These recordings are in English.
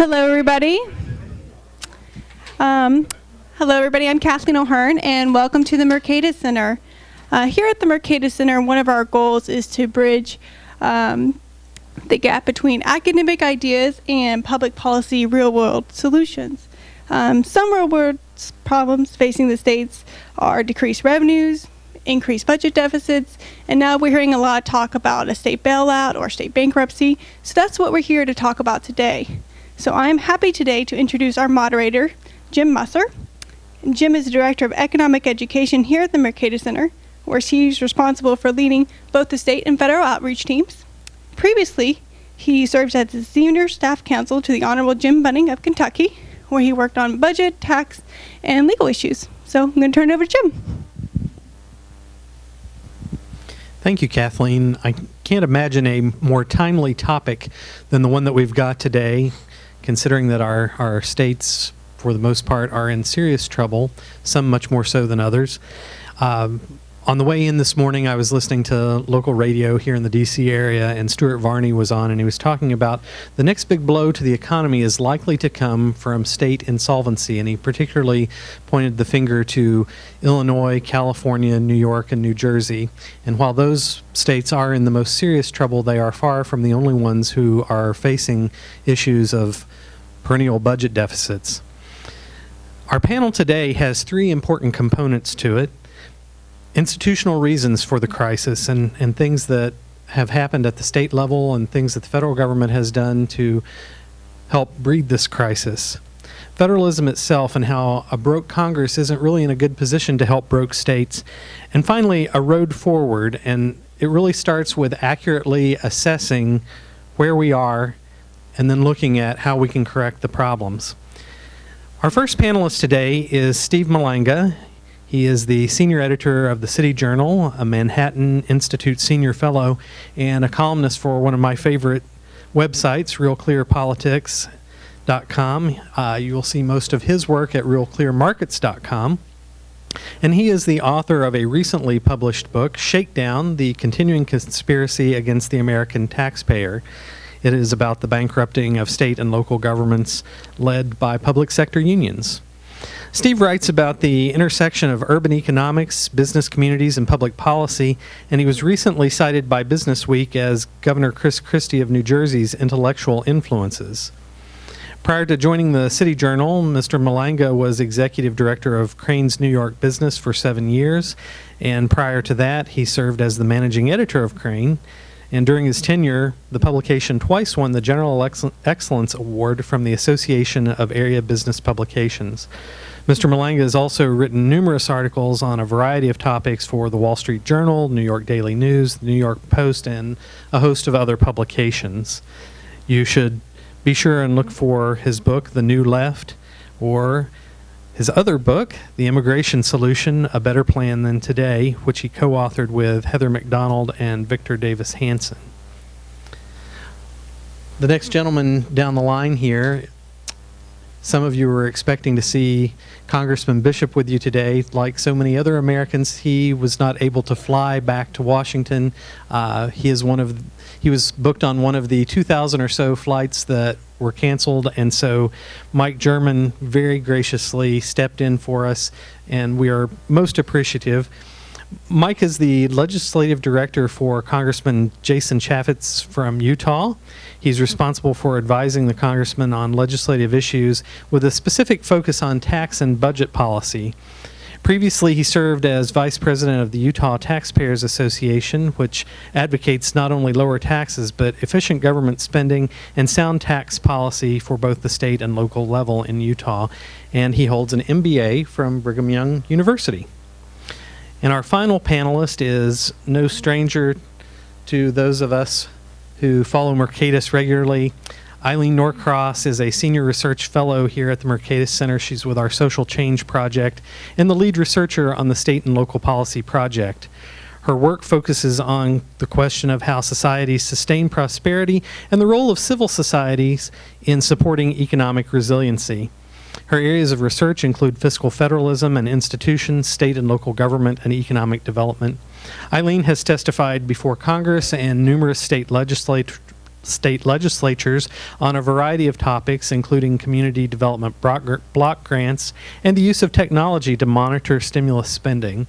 Hello, everybody. I'm Kathleen O'Hearn, and welcome to the Mercatus Center. Here at the Mercatus Center, one of our goals is to bridge the gap between academic ideas and public policy real-world solutions. Some real-world problems facing the states are decreased revenues, increased budget deficits, and now we're hearing a lot of talk about a state bailout or state bankruptcy. So that's what we're here to talk about today. So I'm happy today to introduce our moderator, Jim Musser. And Jim is the Director of Economic Education here at the Mercatus Center, where he's responsible for leading both the state and federal outreach teams. Previously, he served as the Senior Staff Counsel to the Honorable Jim Bunning of Kentucky, where he worked on budget, tax, and legal issues. So I'm going to turn it over to Jim. Thank you, Kathleen. I can't imagine a more timely topic than the one that we've got today, considering that our states, for the most part, are in serious trouble, some much more so than others. On the way in this morning, I was listening to local radio here in the D.C. area, and Stuart Varney was on, and he was talking about the next big blow to the economy is likely to come from state insolvency, and he particularly pointed the finger to Illinois, California, New York, and New Jersey. And while those states are in the most serious trouble, they are far from the only ones who are facing issues of perennial budget deficits. Our panel today has three important components to it: institutional reasons for the crisis and things that have happened at the state level and things that the federal government has done to help breed this crisis. Federalism itself and how a broke Congress isn't really in a good position to help broke states. And finally, a road forward, and it really starts with accurately assessing where we are and then looking at how we can correct the problems. Our first panelist today is Steve Malanga. He is the senior editor of the City Journal, a Manhattan Institute senior fellow, and a columnist for one of my favorite websites, realclearpolitics.com. You will see most of his work at realclearmarkets.com. And he is the author of a recently published book, Shakedown: The Continuing Conspiracy Against the American Taxpayer. It is about the bankrupting of state and local governments led by public sector unions. Steve writes about the intersection of urban economics, business communities, and public policy, and he was recently cited by Business Week as Governor Chris Christie of New Jersey's intellectual influences. Prior to joining the City Journal, Mr. Malanga was executive director of Crane's New York business for 7 years, and prior to that, he served as the managing editor of Crane. And during his tenure, the publication twice won the General Excellence Award from the Association of Area Business Publications. Mr. Malanga has also written numerous articles on a variety of topics for the Wall Street Journal, New York Daily News, the New York Post, and a host of other publications. You should be sure and look for his book, The New Left, or his other book, The Immigration Solution: A Better Plan Than Today, which he co-authored with Heather McDonald and Victor Davis Hanson. The next gentleman down the line here, some of you were expecting to see Congressman Bishop with you today. Like so many other Americans, he was not able to fly back to Washington. He was booked on one of the 2,000 or so flights that were canceled, and so Mike Jerman very graciously stepped in for us, and we are most appreciative. Mike is the legislative director for Congressman Jason Chaffetz from Utah. He's responsible for advising the congressman on legislative issues with a specific focus on tax and budget policy. Previously, he served as vice president of the Utah Taxpayers Association, which advocates not only lower taxes, but efficient government spending and sound tax policy for both the state and local level in Utah. And he holds an MBA from Brigham Young University. And our final panelist is no stranger to those of us who follow Mercatus regularly. Eileen Norcross is a senior research fellow here at the Mercatus Center. She's with our Social Change Project and the lead researcher on the State and Local Policy Project. Her work focuses on the question of how societies sustain prosperity and the role of civil societies in supporting economic resiliency. Her areas of research include fiscal federalism and institutions, state and local government, and economic development. Eileen has testified before Congress and numerous state state legislatures on a variety of topics, including community development block grants and the use of technology to monitor stimulus spending.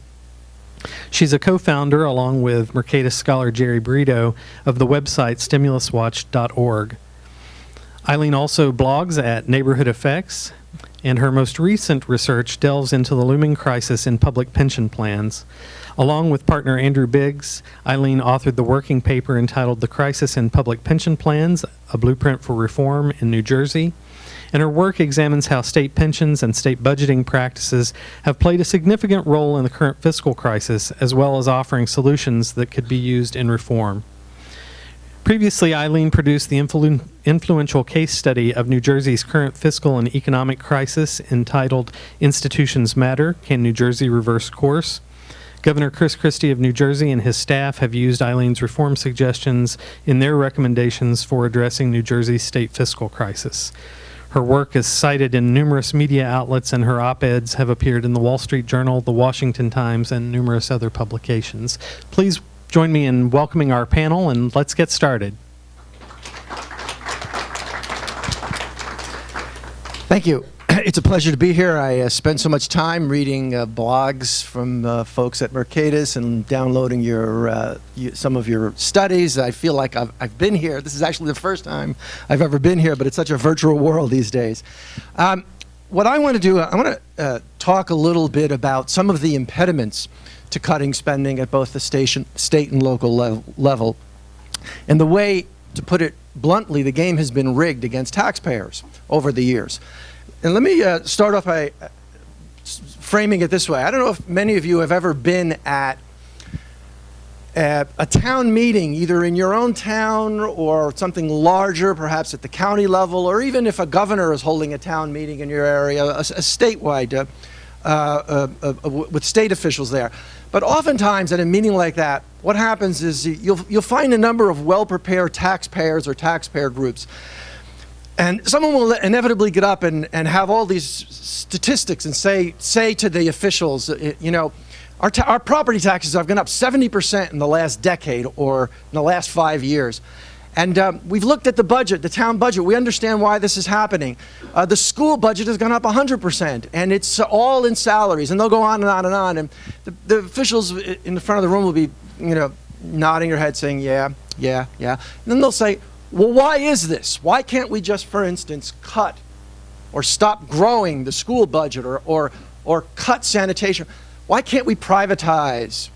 She's a co-founder, along with Mercatus scholar Jerry Brito, of the website stimuluswatch.org. Eileen also blogs at Neighborhood Effects, and her most recent research delves into the looming crisis in public pension plans. Along with partner Andrew Biggs, Eileen authored the working paper entitled The Crisis in Public Pension Plans, a Blueprint for Reform in New Jersey. And her work examines how state pensions and state budgeting practices have played a significant role in the current fiscal crisis, as well as offering solutions that could be used in reform. Previously, Eileen produced the influential case study of New Jersey's current fiscal and economic crisis entitled Institutions Matter, Can New Jersey Reverse Course? Governor Chris Christie of New Jersey and his staff have used Eileen's reform suggestions in their recommendations for addressing New Jersey's state fiscal crisis. Her work is cited in numerous media outlets, and her op-eds have appeared in the Wall Street Journal, the Washington Times, and numerous other publications. Please join me in welcoming our panel, and let's get started. Thank you. It's a pleasure to be here. I spend so much time reading blogs from folks at Mercatus and downloading some of your studies. I feel like I've been here. This is actually the first time I've ever been here, but it's such a virtual world these days. What I want to do, I want to talk a little bit about some of the impediments to cutting spending at both the state and local level. And the way, to put it bluntly, the game has been rigged against taxpayers over the years. And let me start off by framing it this way. I don't know if many of you have ever been at a town meeting, either in your own town or something larger, perhaps at the county level, or even if a governor is holding a town meeting in your area, a statewide, with state officials there. But oftentimes at a meeting like that, what happens is you'll find a number of well-prepared taxpayers or taxpayer groups. And someone will inevitably get up and have all these statistics and say to the officials, you know, our property taxes have gone up 70% in the last decade or in the last 5 years. And we've looked at the budget, the town budget. We understand why this is happening. The school budget has gone up 100%, and it's all in salaries. And they'll go on and on and on. And the officials in the front of the room will be, you know, nodding their head saying, yeah, yeah, yeah. And then they'll say, well, why is this? Why can't we just, for instance, cut or stop growing the school budget or cut sanitation? Why can't we privatize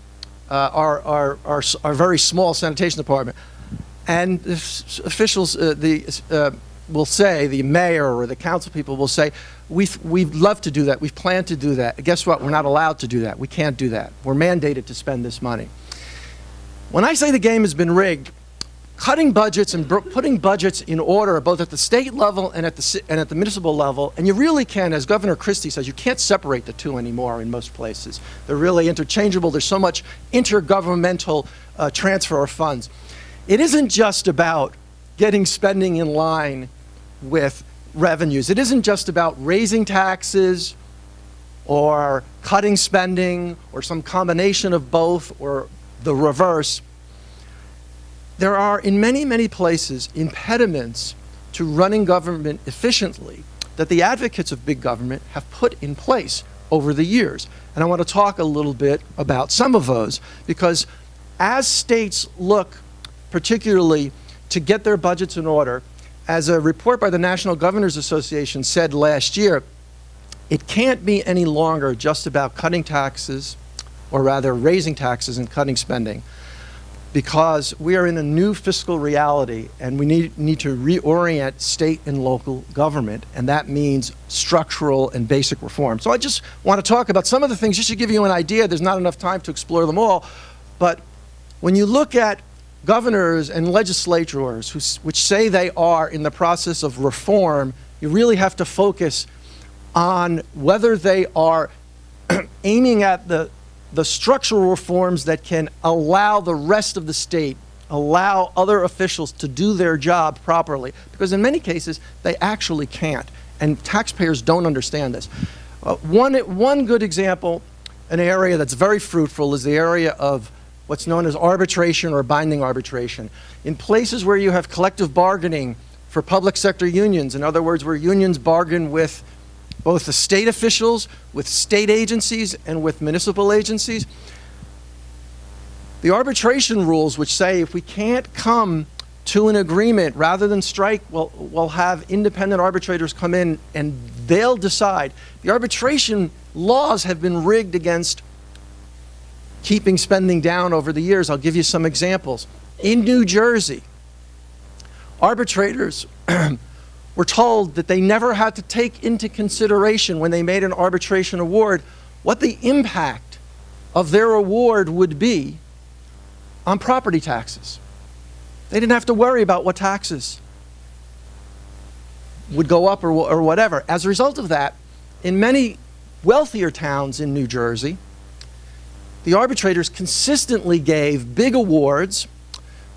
our very small sanitation department? And the officials will say, the mayor or the council people will say, we'd love to do that. We've planned to do that. And guess what? We're not allowed to do that. We can't do that. We're mandated to spend this money. When I say the game has been rigged, cutting budgets and putting budgets in order, both at the state level and at the municipal level, and you really can, as Governor Christie says, you can't separate the two anymore in most places. They're really interchangeable. There's so much intergovernmental transfer of funds. It isn't just about getting spending in line with revenues. It isn't just about raising taxes or cutting spending or some combination of both or the reverse. There are, in many, many places, impediments to running government efficiently that the advocates of big government have put in place over the years. And I want to talk a little bit about some of those, because as states look particularly to get their budgets in order, as a report by the National Governors Association said last year, it can't be any longer just about cutting taxes, or rather raising taxes and cutting spending, because we are in a new fiscal reality and we need to reorient state and local government, and that means structural and basic reform. So I just want to talk about some of the things just to give you an idea. There's not enough time to explore them all, but when you look at governors and legislators which say they are in the process of reform, you really have to focus on whether they are aiming at the structural reforms that can allow the rest of the state, allow other officials to do their job properly. Because in many cases, they actually can't. And taxpayers don't understand this. One good example, an area that's very fruitful, is the area of what's known as arbitration or binding arbitration. In places where you have collective bargaining for public sector unions, in other words, where unions bargain with both the state officials, with state agencies, and with municipal agencies, the arbitration rules, which say if we can't come to an agreement rather than strike, we'll have independent arbitrators come in and they'll decide. The arbitration laws have been rigged against keeping spending down over the years. I'll give you some examples. In New Jersey, arbitrators were told that they never had to take into consideration when they made an arbitration award what the impact of their award would be on property taxes. They didn't have to worry about what taxes would go up or whatever. As a result of that, in many wealthier towns in New Jersey, the arbitrators consistently gave big awards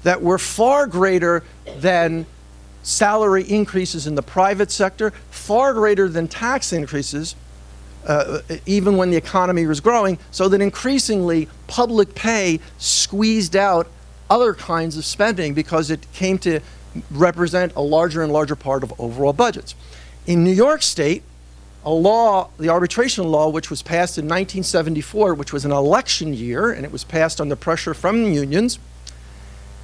that were far greater than salary increases in the private sector, far greater than tax increases, even when the economy was growing, so that increasingly public pay squeezed out other kinds of spending because it came to represent a larger and larger part of overall budgets. In New York State, a law, the arbitration law, which was passed in 1974, which was an election year, and it was passed under pressure from the unions,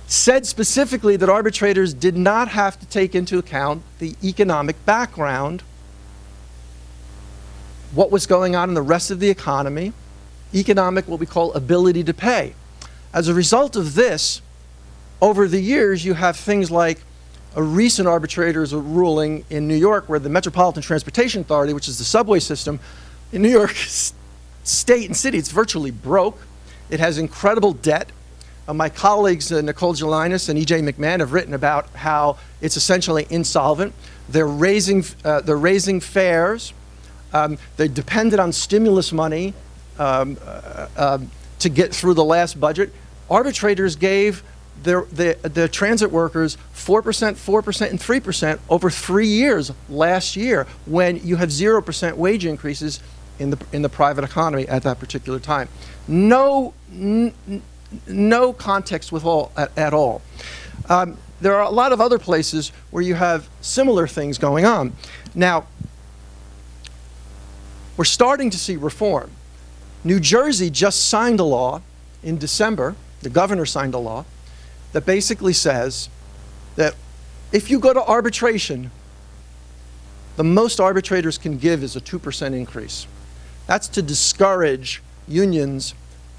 said specifically that arbitrators did not have to take into account the economic background, what was going on in the rest of the economy, economic, what we call ability to pay. As a result of this, over the years, you have things like a recent arbitrator's ruling in New York where the Metropolitan Transportation Authority, which is the subway system in New York State and City, it's virtually broke. It has incredible debt. My colleagues, Nicole Gelinas and E.J. McMahon, have written about how it's essentially insolvent. They're raising fares. They're dependent on stimulus money to get through the last budget. Arbitrators gave the transit workers 4%, 4%, and 3% over 3 years last year, when you have 0% wage increases in the private economy at that particular time. No context at all. There are a lot of other places where you have similar things going on. Now, we're starting to see reform. New Jersey just signed a law in December, the governor signed a law, that basically says that if you go to arbitration, the most arbitrators can give is a 2% increase. That's to discourage unions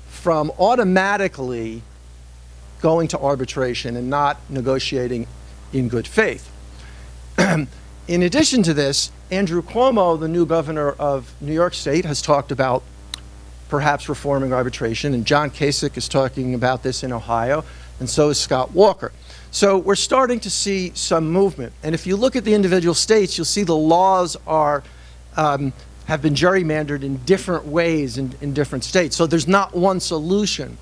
from automatically going to arbitration and not negotiating in good faith. In addition to this, Andrew Cuomo, the new governor of New York State, has talked about perhaps reforming arbitration, and John Kasich is talking about this in Ohio, and so is Scott Walker. So we're starting to see some movement. And if you look at the individual states, you'll see the laws are have been gerrymandered in different ways in different states. So there's not one solution.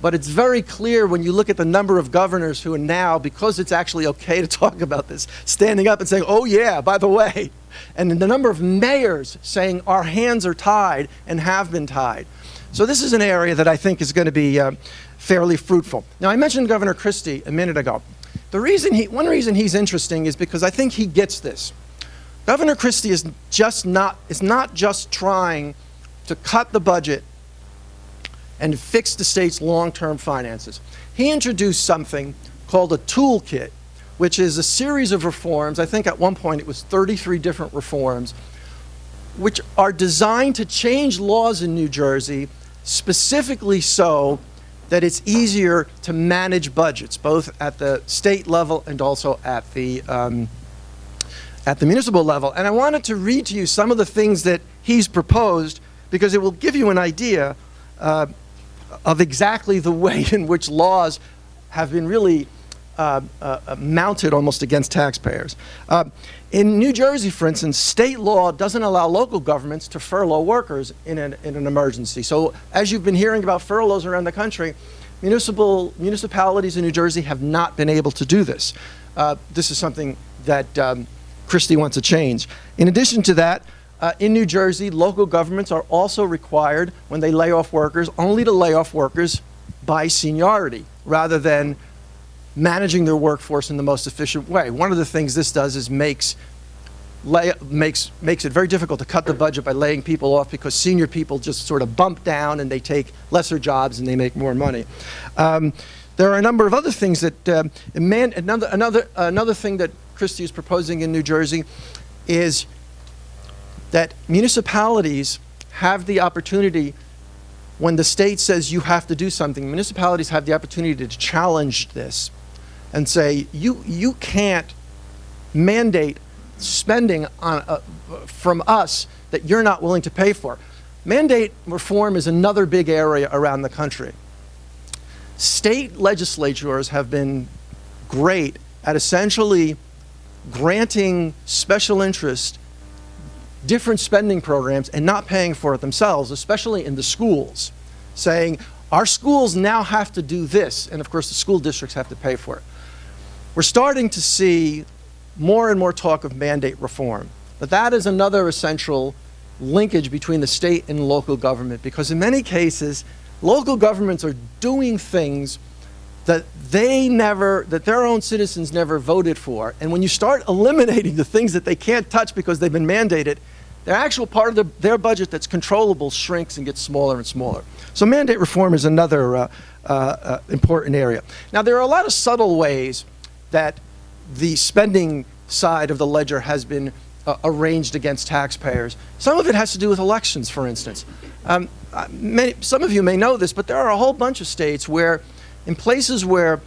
But it's very clear when you look at the number of governors who are now, because it's actually okay to talk about this, standing up and saying, oh yeah, by the way, and the number of mayors saying our hands are tied and have been tied. So this is an area that I think is going to be fairly fruitful. Now, I mentioned Governor Christie a minute ago. One reason he's interesting is because I think he gets this. Governor Christie is not just trying to cut the budget and fix the state's long-term finances. He introduced something called a toolkit, which is a series of reforms. I think at one point it was 33 different reforms, which are designed to change laws in New Jersey specifically so that it's easier to manage budgets, both at the state level and also at the municipal level. And I wanted to read to you some of the things that he's proposed, because it will give you an idea of exactly the way in which laws have been really mounted almost against taxpayers. In New Jersey, for instance, state law doesn't allow local governments to furlough workers in an emergency. So as you've been hearing about furloughs around the country, municipalities in New Jersey have not been able to do this. This is something that Christie wants to change. In addition to that, in New Jersey, local governments are also required, when they lay off workers, only to lay off workers by seniority rather than managing their workforce in the most efficient way. One of the things this does is makes it very difficult to cut the budget by laying people off, because senior people just sort of bump down and they take lesser jobs and they make more money. There are a number of other things that another thing that Christie is proposing in New Jersey is that municipalities have the opportunity, when the state says you have to do something, municipalities have the opportunity to challenge this and say, you can't mandate spending from us that you're not willing to pay for. Mandate reform is another big area around the country. State legislatures have been great at essentially granting special interest different spending programs and not paying for it themselves, especially in the schools, saying our schools now have to do this, and of course the school districts have to pay for it. We're starting to see more and more talk of mandate reform, but that is another essential linkage between the state and local government, because in many cases local governments are doing things that their own citizens never voted for, and when you start eliminating the things that they can't touch because they've been mandated, the actual part of their budget that's controllable shrinks and gets smaller and smaller. So mandate reform is another important area. Now, there are a lot of subtle ways that the spending side of the ledger has been arranged against taxpayers. Some of it has to do with elections, for instance. Some of you may know this, but there are a whole bunch of states where, in places where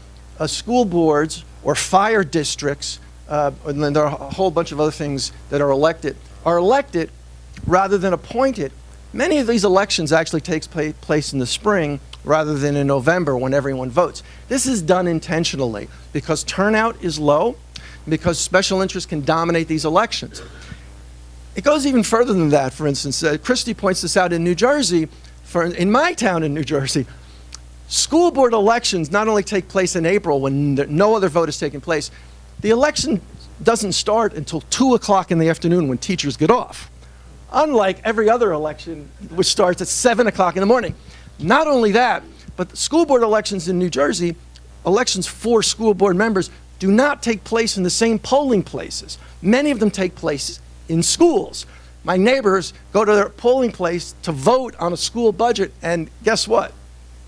school boards or fire districts, and then there are a whole bunch of other things that are elected rather than appointed. Many of these elections actually take place in the spring rather than in November when everyone votes. This is done intentionally because turnout is low, because special interests can dominate these elections. It goes even further than that. For instance, Christie points this out in New Jersey. In my town in New Jersey, school board elections not only take place in April when no other vote is taking place, the election doesn't start until 2 o'clock in the afternoon when teachers get off, unlike every other election, which starts at 7 o'clock in the morning. Not only that, but the school board elections in New Jersey, elections for school board members, do not take place in the same polling places. Many of them take place in schools. My neighbors go to their polling place to vote on a school budget, and guess what?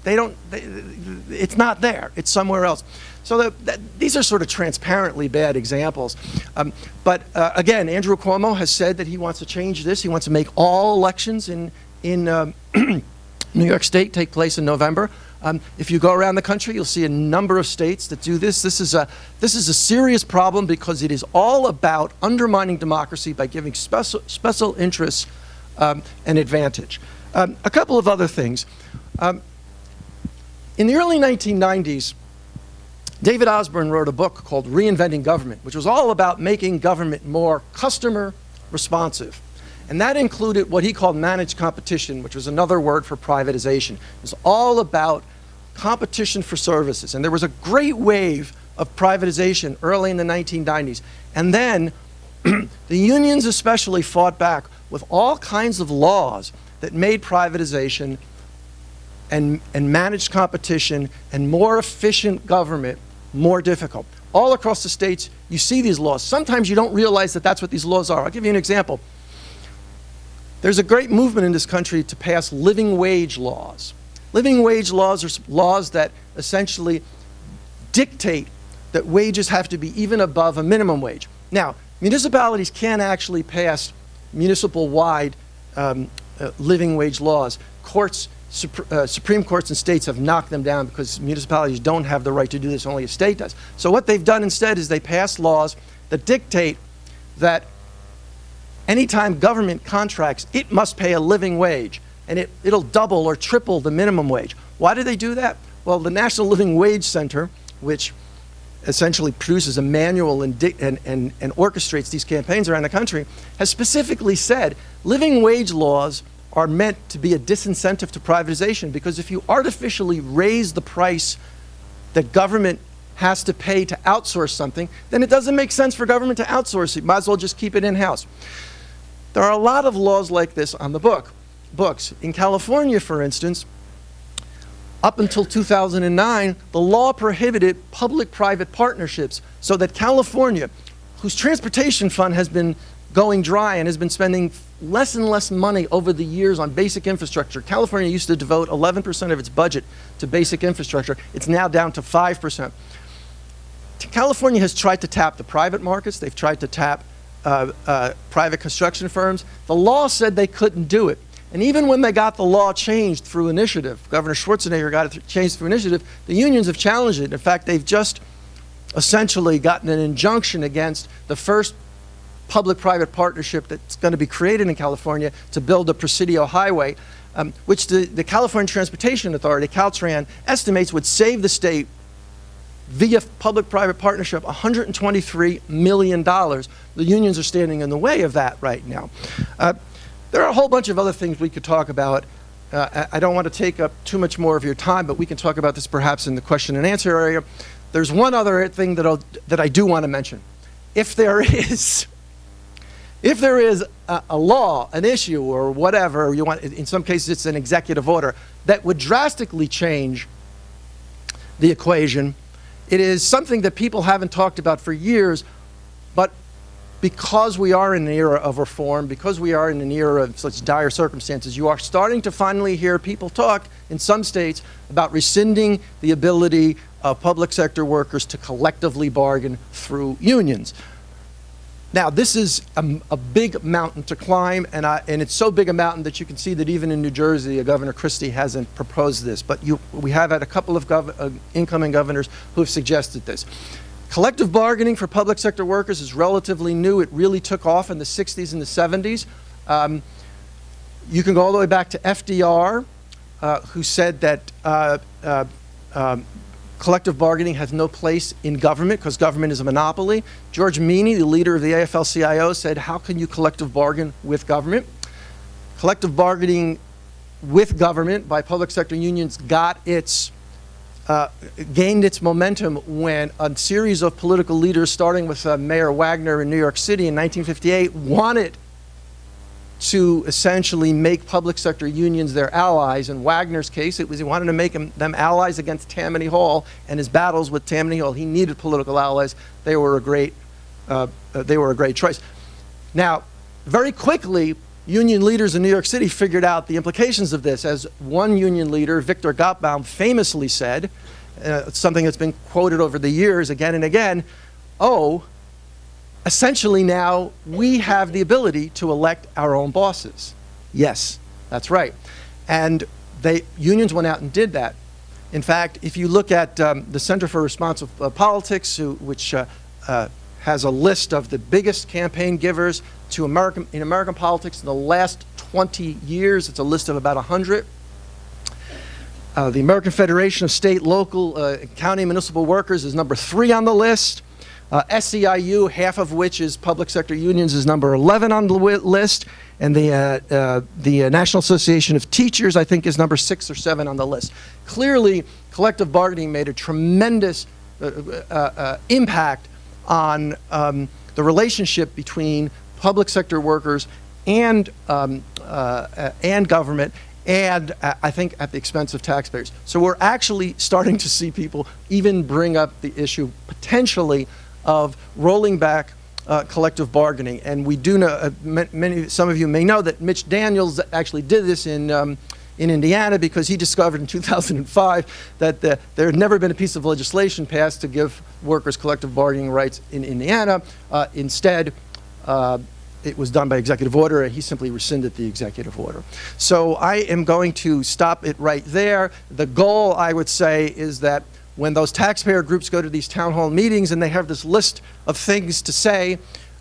It's not there. It's somewhere else. So these are sort of transparently bad examples. But again, Andrew Cuomo has said that he wants to change this. He wants to make all elections in New York State take place in November. If you go around the country, you'll see a number of states that do this. This is a serious problem because it is all about undermining democracy by giving special interests an advantage. A couple of other things. In the early 1990s, David Osborne wrote a book called Reinventing Government, which was all about making government more customer responsive. And that included what he called managed competition, which was another word for privatization. It was all about competition for services. And there was a great wave of privatization early in the 1990s. And then the unions especially fought back with all kinds of laws that made privatization and managed competition and more efficient government more difficult. All across the states, you see these laws. Sometimes you don't realize that that's what these laws are. I'll give you an example. There's a great movement in this country to pass living wage laws. Living wage laws are laws that essentially dictate that wages have to be even above a minimum wage. Now, municipalities can actually pass municipal-wide living wage laws. Supreme Courts and states have knocked them down because municipalities don't have the right to do this, only a state does. So what they've done instead is they pass laws that dictate that anytime government contracts, it must pay a living wage, and it'll double or triple the minimum wage. Why do they do that? Well, the National Living Wage Center, which essentially produces a manual and orchestrates these campaigns around the country, has specifically said living wage laws are meant to be a disincentive to privatization, because if you artificially raise the price that government has to pay to outsource something, then it doesn't make sense for government to outsource it. Might as well just keep it in-house. There are a lot of laws like this on the books. In California, for instance, up until 2009, the law prohibited public-private partnerships, so that California, whose transportation fund has been going dry and has been spending less and less money over the years on basic infrastructure. California used to devote 11% of its budget to basic infrastructure. It's now down to 5%. California has tried to tap the private markets. They've tried to tap private construction firms. The law said they couldn't do it. And even when they got the law changed through initiative, Governor Schwarzenegger got it changed through initiative, the unions have challenged it. In fact, they've just essentially gotten an injunction against the first public-private partnership that's going to be created in California to build a Presidio highway, which the California Transportation Authority, Caltran, estimates would save the state via public-private partnership $123 million. The unions are standing in the way of that right now. There are a whole bunch of other things we could talk about. I don't want to take up too much more of your time, but we can talk about this perhaps in the question and answer area. There's one other thing that I do want to mention. If there is a law, an issue, or whatever you want, in some cases it's an executive order, that would drastically change the equation, it is something that people haven't talked about for years, but because we are in an era of reform, because we are in an era of such dire circumstances, you are starting to finally hear people talk in some states about rescinding the ability of public sector workers to collectively bargain through unions. Now, this is a big mountain to climb, and it's so big a mountain that you can see that even in New Jersey, Governor Christie hasn't proposed this, but we have had a couple of incoming governors who have suggested this. Collective bargaining for public sector workers is relatively new. It really took off in the 60s and the 70s. You can go all the way back to FDR, who said that collective bargaining has no place in government because government is a monopoly. George Meany, the leader of the AFL-CIO, said, how can you collective bargain with government? Collective bargaining with government by public sector unions gained its momentum when a series of political leaders, starting with Mayor Wagner in New York City in 1958, wanted to essentially make public sector unions their allies. In Wagner's case, it was he wanted to make them allies against Tammany Hall and his battles with Tammany Hall. He needed political allies. They were a great choice. Now, very quickly, union leaders in New York City figured out the implications of this. As one union leader, Victor Gottbaum, famously said, something that's been quoted over the years again and again, essentially now we have the ability to elect our own bosses. Yes, that's right. And unions went out and did that. In fact, if you look at the Center for Responsive Politics, which has a list of the biggest campaign givers to in American politics in the last 20 years, it's a list of about 100. The American Federation of State, Local, County and Municipal Workers is number 3 on the list. SEIU, half of which is public sector unions, is number 11 on the list, and the National Association of Teachers, I think, is number 6 or 7 on the list. Clearly, collective bargaining made a tremendous impact on the relationship between public sector workers and government, and I think at the expense of taxpayers. So we're actually starting to see people even bring up the issue potentially of rolling back collective bargaining. And we do know, some of you may know that Mitch Daniels actually did this in Indiana, because he discovered in 2005 that there had never been a piece of legislation passed to give workers collective bargaining rights in Indiana. Instead, it was done by executive order, and he simply rescinded the executive order. So I am going to stop it right there. The goal, I would say, is that when those taxpayer groups go to these town hall meetings and they have this list of things to say,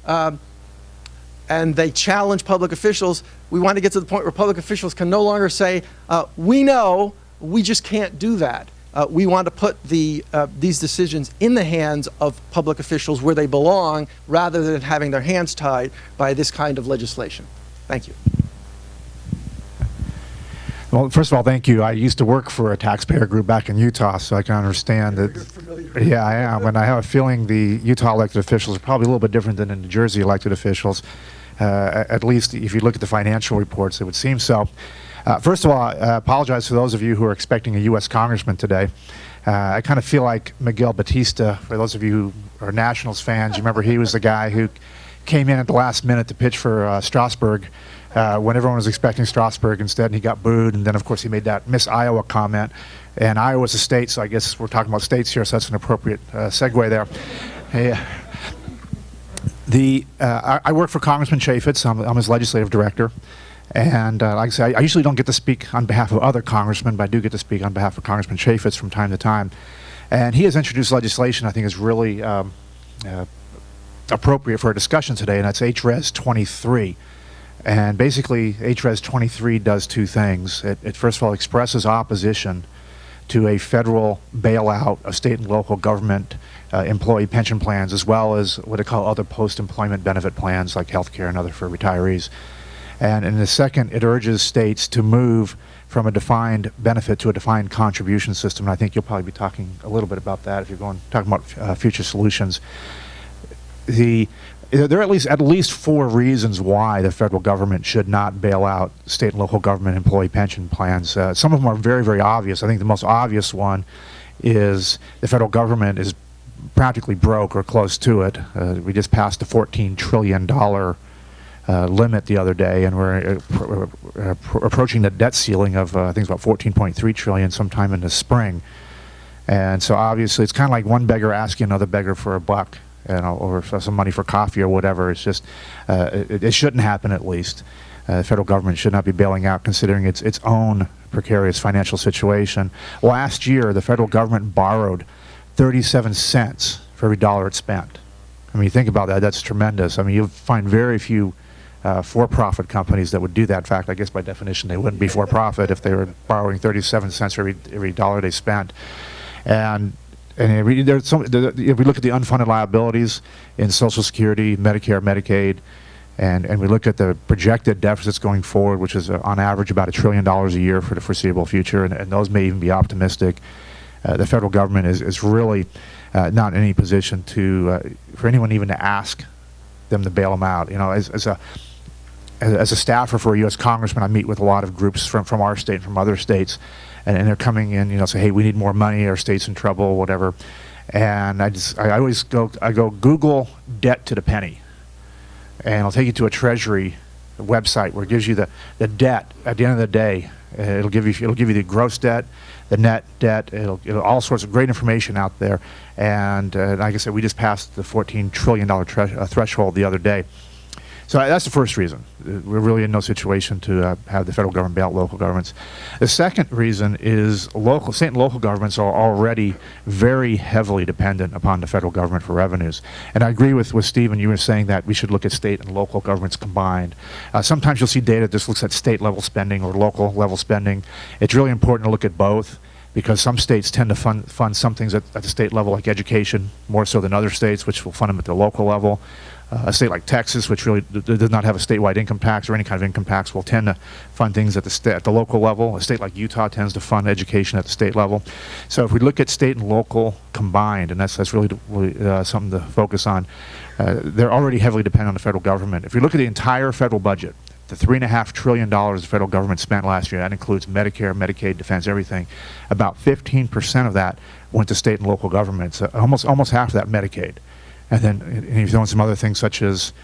and they challenge public officials, we want to get to the point where public officials can no longer say, we know, we just can't do that. We want to put these decisions in the hands of public officials where they belong, rather than having their hands tied by this kind of legislation. Thank you. Well, first of all, thank you. I used to work for a taxpayer group back in Utah, so I can understand that. Yeah, I am. And I have a feeling the Utah elected officials are probably a little bit different than the New Jersey elected officials. At least if you look at the financial reports, it would seem so. First of all, I apologize for those of you who are expecting a U.S. congressman today. I kind of feel like Miguel Batista, for those of you who are Nationals fans. You remember he was the guy who came in at the last minute to pitch for Strasburg when everyone was expecting Strasburg instead, and he got booed. And then, of course, he made that Miss Iowa comment. And Iowa's a state, so I guess we're talking about states here, so that's an appropriate segue there. Hey, I work for Congressman Chaffetz. I'm his legislative director. And like I say, I usually don't get to speak on behalf of other congressmen, but I do get to speak on behalf of Congressman Chaffetz from time to time. And he has introduced legislation I think is really appropriate for a discussion today, and that's HRES 23. And basically, HRES 23 does two things. It first of all expresses opposition to a federal bailout of state and local government employee pension plans, as well as what they call other post-employment benefit plans like health care and other for retirees. And in the second, it urges states to move from a defined benefit to a defined contribution system. And I think you'll probably be talking a little bit about that if you're talking about future solutions. There are at least 4 reasons why the federal government should not bail out state and local government employee pension plans. Some of them are very, very obvious. I think the most obvious one is the federal government is practically broke or close to it. We just passed the $14 trillion limit the other day, and we're approaching the debt ceiling of I think it's about $14.3 trillion sometime in the spring. And so obviously it's kind of like one beggar asking another beggar for a buck, or some money for coffee or whatever. It's just it shouldn't happen. At least the federal government should not be bailing out, considering its own precarious financial situation. Last year, the federal government borrowed 37 cents for every dollar it spent. I mean, you think about that, that's tremendous. I mean, you'll find very few for-profit companies that would do that. In fact, I guess by definition they wouldn't be for-profit if they were borrowing 37 cents for every dollar they spent. And if we look at the unfunded liabilities in Social Security, Medicare, Medicaid, and we look at the projected deficits going forward, which is on average about $1 trillion a year for the foreseeable future, and those may even be optimistic, the federal government is really not in any position for anyone even to ask them to bail them out. You know, as a staffer for a U.S. congressman, I meet with a lot of groups from our state and from other states, and they're coming in, say, hey, we need more money, our state's in trouble, whatever. And I always go Google debt to the penny, and I'll take you to a Treasury website where it gives you the debt at the end of the day. It'll give you the gross debt, the net debt. It'll all sorts of great information out there. And like I said, we just passed the $14 trillion threshold the other day. So that's the first reason. We're really in no situation to have the federal government bail out local governments. The second reason is state and local governments are already very heavily dependent upon the federal government for revenues. And I agree with Stephen. You were saying that we should look at state and local governments combined. Sometimes you'll see data that just looks at state level spending or local level spending. It's really important to look at both, because some states tend to fund some things at the state level, like education, more so than other states, which will fund them at the local level. A state like Texas, which really does not have a statewide income tax or any kind of income tax, will tend to fund things at the local level. A state like Utah tends to fund education at the state level. So if we look at state and local combined, and that's really something to focus on, they're already heavily dependent on the federal government. If we look at the entire federal budget, the $3.5 trillion the federal government spent last year, that includes Medicare, Medicaid, defense, everything, about 15% of that went to state and local governments, almost half of that Medicaid. And then if you throw in some other things such as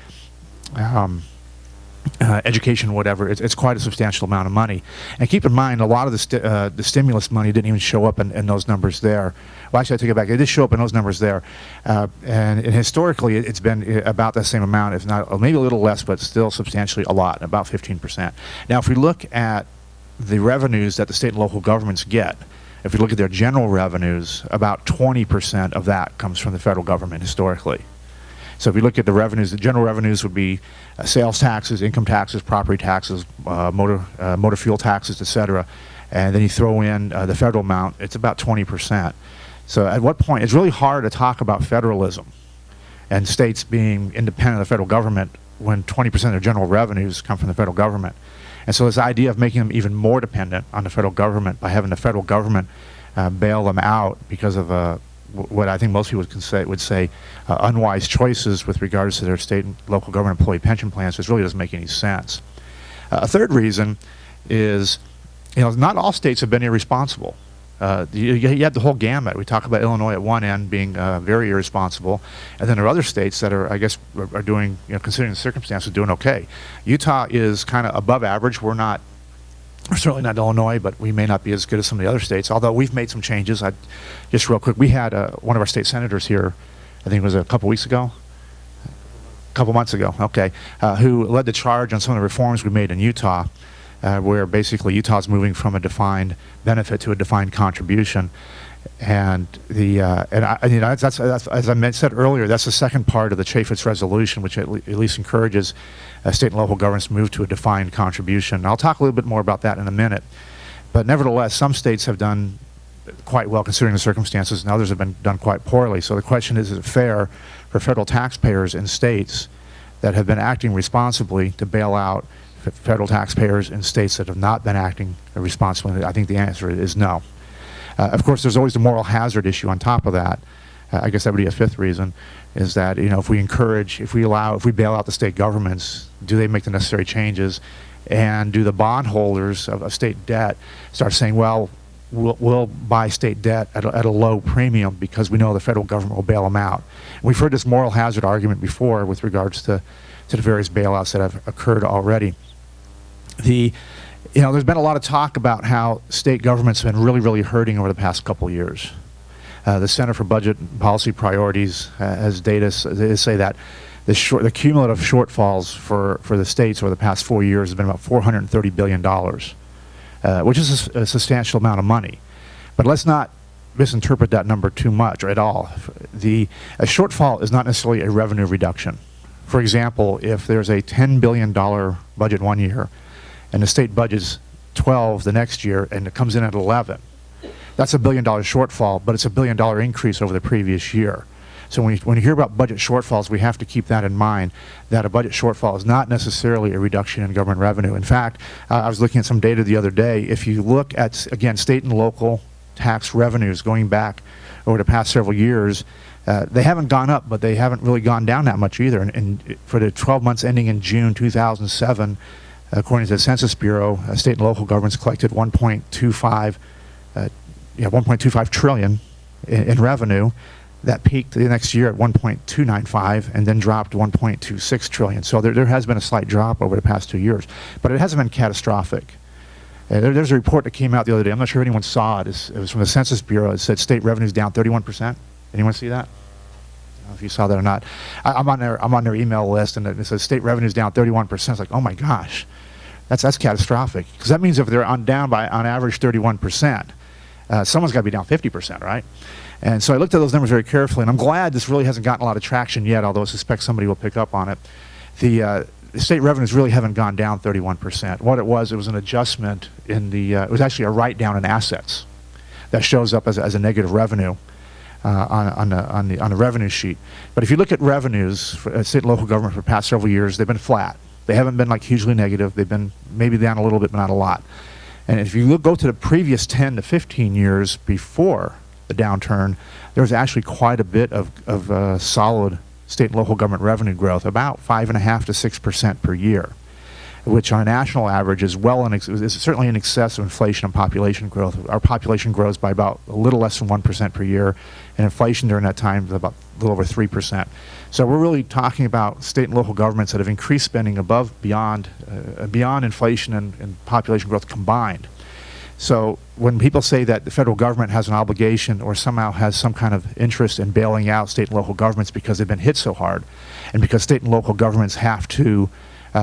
education, whatever, it's quite a substantial amount of money. And keep in mind, a lot of the stimulus money didn't even show up in those numbers there. Well, actually, I take it back. It did show up in those numbers there. And historically, it's been about the same amount, if not maybe a little less, but still substantially a lot, about 15%. Now, if we look at the revenues that the state and local governments get, if we look at their general revenues, about 20% of that comes from the federal government historically. So if you look at the revenues, the general revenues would be sales taxes, income taxes, property taxes, motor fuel taxes, et cetera. And then you throw in the federal amount, it's about 20%. So at what point, it's really hard to talk about federalism and states being independent of the federal government when 20% of their general revenues come from the federal government. And so this idea of making them even more dependent on the federal government by having the federal government bail them out because of what I think most people would say unwise choices with regards to their state and local government employee pension plans, which really doesn't make any sense. A third reason is, not all states have been irresponsible. You have the whole gamut. We talk about Illinois at one end being very irresponsible, and then there are other states that are, I guess, are doing, considering the circumstances, doing okay. Utah is kind of above average. We're certainly not Illinois, but we may not be as good as some of the other states, although we've made some changes. Just real quick, we had one of our state senators here, I think it was a couple weeks ago, a couple months ago, okay, who led the charge on some of the reforms we made in Utah, where basically Utah's moving from a defined benefit to a defined contribution. And that's as I said earlier, that's the second part of the Chaffetz resolution, which at least encourages state and local governments to move to a defined contribution. And I'll talk a little bit more about that in a minute. But nevertheless, some states have done quite well considering the circumstances, and others have been done quite poorly. So the question is it fair for federal taxpayers in states that have been acting responsibly to bail out federal taxpayers in states that have not been acting responsibly? I think the answer is no. Of course, there's always the moral hazard issue on top of that. I guess that would be a fifth reason, is that if we bail out the state governments, do they make the necessary changes? And do the bondholders of state debt start saying, well, we'll buy state debt at a low premium because we know the federal government will bail them out? And we've heard this moral hazard argument before with regards to the various bailouts that have occurred already. There's been a lot of talk about how state governments have been really, really hurting over the past couple of years. The Center for Budget and Policy Priorities has data they say that the cumulative shortfalls for the states over the past 4 years has been about $430 billion, which is a substantial amount of money. But let's not misinterpret that number too much or at all. A shortfall is not necessarily a revenue reduction. For example, if there's a $10 billion budget one year, and the state budget's 12 the next year, and it comes in at 11. That's $1 billion shortfall, but it's $1 billion increase over the previous year. So when you hear about budget shortfalls, we have to keep that in mind, that a budget shortfall is not necessarily a reduction in government revenue. In fact, I was looking at some data the other day. If you look at, again, state and local tax revenues going back over the past several years, they haven't gone up, but they haven't really gone down that much either. And for the 12 months ending in June 2007, according to the Census Bureau, state and local governments collected 1.25 trillion in revenue. That peaked the next year at 1.295 and then dropped to 1.26 trillion. So there has been a slight drop over the past 2 years, but it hasn't been catastrophic. There's a report that came out the other day. I'm not sure if anyone saw it. It was from the Census Bureau. It said state revenue's down 31%. Anyone see that? I don't know if you saw that or not. I'm on their email list, and it says state revenue's down 31%. It's like, oh my gosh, that's catastrophic, because that means if they're down by on average 31%, someone's got to be down 50%, right? And so I looked at those numbers very carefully, and I'm glad this really hasn't gotten a lot of traction yet, although I suspect somebody will pick up on it. The state revenues really haven't gone down 31%. What it was an adjustment in it was actually a write-down in assets that shows up as a negative revenue on the revenue sheet. But if you look at revenues for state and local government for the past several years, they've been flat. They haven't been like hugely negative. They've been maybe down a little bit, but not a lot. And if you go to the previous 10 to 15 years before the downturn, there was actually quite a bit of solid state and local government revenue growth, about 5.5% to 6% per year, which on a national average is is certainly in excess of inflation and population growth. Our population grows by about a little less than 1% per year, and inflation during that time is about a little over 3%. So we're really talking about state and local governments that have increased spending beyond inflation and population growth combined. So when people say that the federal government has an obligation or somehow has some kind of interest in bailing out state and local governments because they've been hit so hard, and because state and local governments have to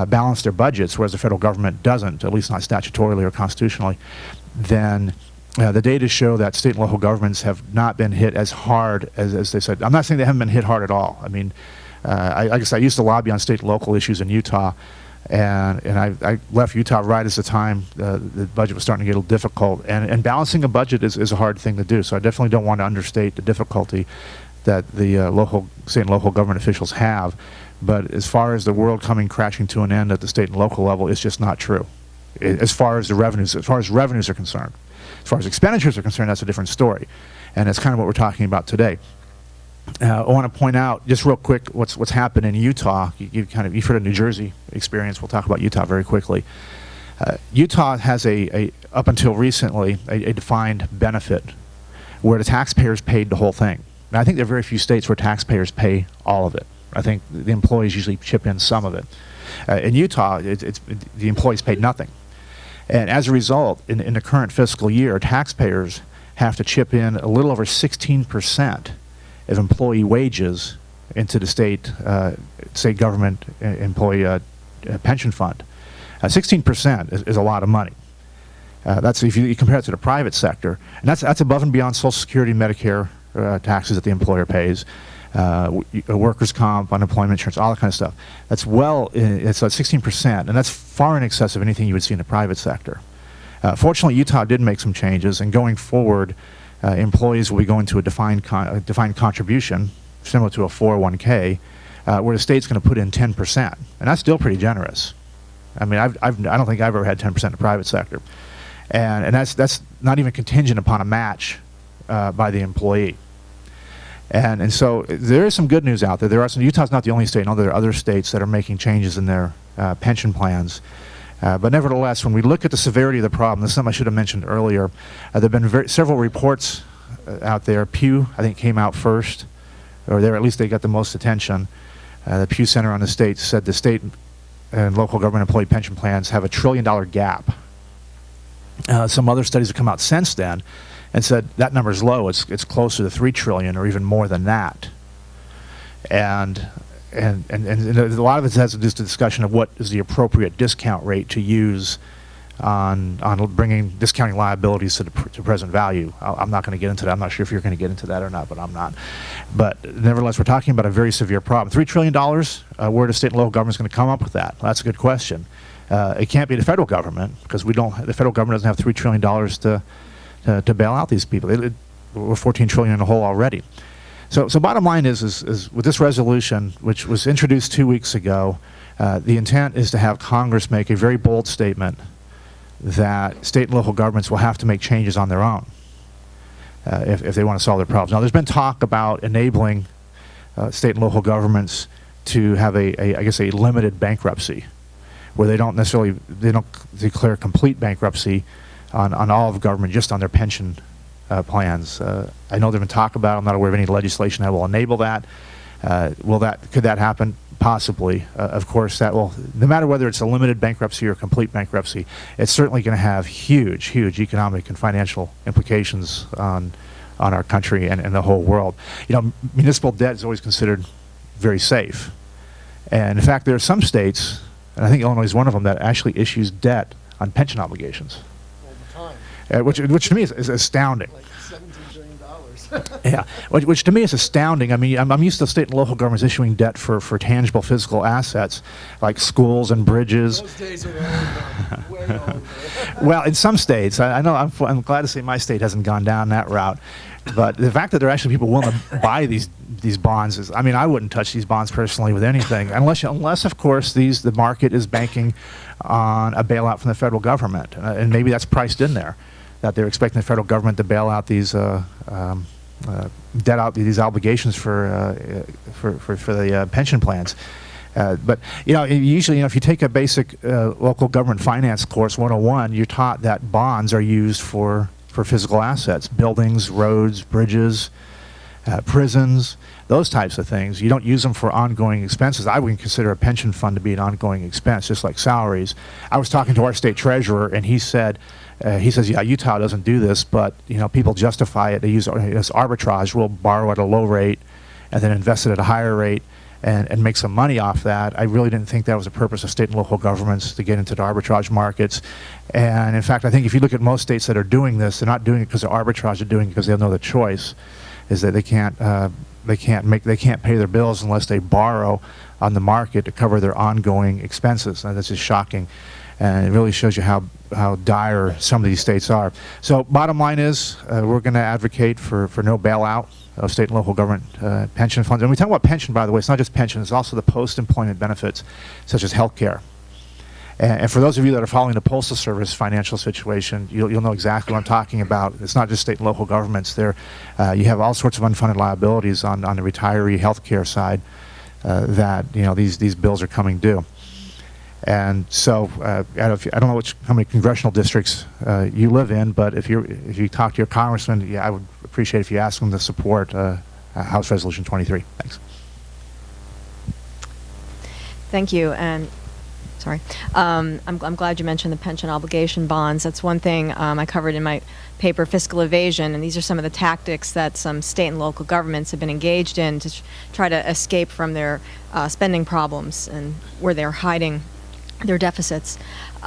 balance their budgets, whereas the federal government doesn't, at least not statutorily or constitutionally, then the data show that state and local governments have not been hit as hard as they said. I'm not saying they haven't been hit hard at all. I mean, I guess I used to lobby on state and local issues in Utah, and I left Utah right as the time the budget was starting to get a little difficult. And balancing a budget is a hard thing to do, so I definitely don't want to understate the difficulty that the state and local government officials have. But as far as the world coming crashing to an end at the state and local level, it's just not true. As far as revenues are concerned. As far as expenditures are concerned, that's a different story. And it's kind of what we're talking about today. I want to point out just real quick what's happened in Utah. You've heard of New Jersey experience. We'll talk about Utah very quickly. Utah has up until recently a defined benefit where the taxpayers paid the whole thing. Now, I think there are very few states where taxpayers pay all of it. I think the employees usually chip in some of it. In Utah, the employees paid nothing. And as a result, in the current fiscal year, taxpayers have to chip in a little over 16% of employee wages into the state government employee pension fund. 16% is a lot of money. That's if you compare it to the private sector, and that's above and beyond Social Security, Medicare taxes that the employer pays, workers' comp, unemployment insurance, all that kind of stuff. That's it's 16%, and that's far in excess of anything you would see in the private sector. Fortunately, Utah did make some changes, and going forward, employees will be going to a defined contribution, similar to a 401k, where the state's going to put in 10%, and that's still pretty generous. I mean, I don't think I've ever had 10% in the private sector, and that's not even contingent upon a match by the employee. And so there is some good news out there. Utah's not the only state. I know there are other states that are making changes in their pension plans. But nevertheless, when we look at the severity of the problem, this is something I should have mentioned earlier. There have been several reports out there. Pew, I think, came out first, or at least they got the most attention. The Pew Center on the State said the state and local government employee pension plans have $1 trillion gap. Some other studies have come out since then and said that number is low. It's closer to $3 trillion or even more than that. And a lot of it has to do with the discussion of what is the appropriate discount rate to use on discounting liabilities to present value. I'm not going to get into that. I'm not sure if you're going to get into that or not, but I'm not. But nevertheless, we're talking about a very severe problem. $3 trillion, where the state and local government is going to come up with that? Well, that's a good question. It can't be the federal government, because the federal government doesn't have $3 trillion to bail out these people. We're $14 trillion in the hole already. So bottom line is with this resolution, which was introduced 2 weeks ago, the intent is to have Congress make a very bold statement that state and local governments will have to make changes on their own if they want to solve their problems. Now, there's been talk about enabling state and local governments to have I guess a limited bankruptcy, where they don't declare complete bankruptcy on all of government, just on their pension plans. I know there's been talk about it. I'm not aware of any legislation that will enable that. Could that happen? Possibly. Of course, that will, no matter whether it's a limited bankruptcy or complete bankruptcy, it's certainly going to have huge economic and financial implications on our country and the whole world. You know, municipal debt is always considered very safe. And in fact, there are some states, and I think Illinois is one of them, that actually issues debt on pension obligations. All the time. Which to me is astounding. Like $17 billion. Yeah, which to me is astounding. I mean, I'm used to state and local governments issuing debt for tangible physical assets, like schools and bridges. Those days are over. Way over. Well, in some states, I know I'm glad to say my state hasn't gone down that route. But the fact that there are actually people willing to buy these bonds is, I mean, I wouldn't touch these bonds personally with anything, unless of course the market is banking on a bailout from the federal government, and maybe that's priced in there, that they're expecting the federal government to bail out these debt out these obligations for the pension plans. But usually, if you take a basic local government finance course 101, you're taught that bonds are used for physical assets, buildings, roads, bridges, prisons, those types of things. You don't use them for ongoing expenses. I wouldn't consider a pension fund to be an ongoing expense, just like salaries. I was talking to our state treasurer, and he says, yeah, Utah doesn't do this, but people justify it. They use this arbitrage. We'll borrow at a low rate and then invest it at a higher rate and make some money off that. I really didn't think that was the purpose of state and local governments, to get into the arbitrage markets. And in fact, I think if you look at most states that are doing this, they're not doing it because of arbitrage. They're doing it because they have no other choice. Is that they can't pay their bills unless they borrow on the market to cover their ongoing expenses. And that's just shocking. And it really shows you how dire some of these states are. So bottom line is, we're going to advocate for no bailout of state and local government pension funds. And we talk about pension, by the way, it's not just pension, it's also the post-employment benefits, such as health care. And for those of you that are following the Postal Service financial situation, you'll know exactly what I'm talking about. It's not just state and local governments. There, you have all sorts of unfunded liabilities on the retiree health care side that these bills are coming due. And so I don't know how many congressional districts you live in, but if you talk to your congressman, yeah, I would appreciate if you ask them to support House Resolution 23. Thanks. Thank you. And sorry, I'm glad you mentioned the pension obligation bonds. That's one thing I covered in my paper, Fiscal Evasion, and these are some of the tactics that some state and local governments have been engaged in to try to escape from their spending problems and where they're hiding their deficits.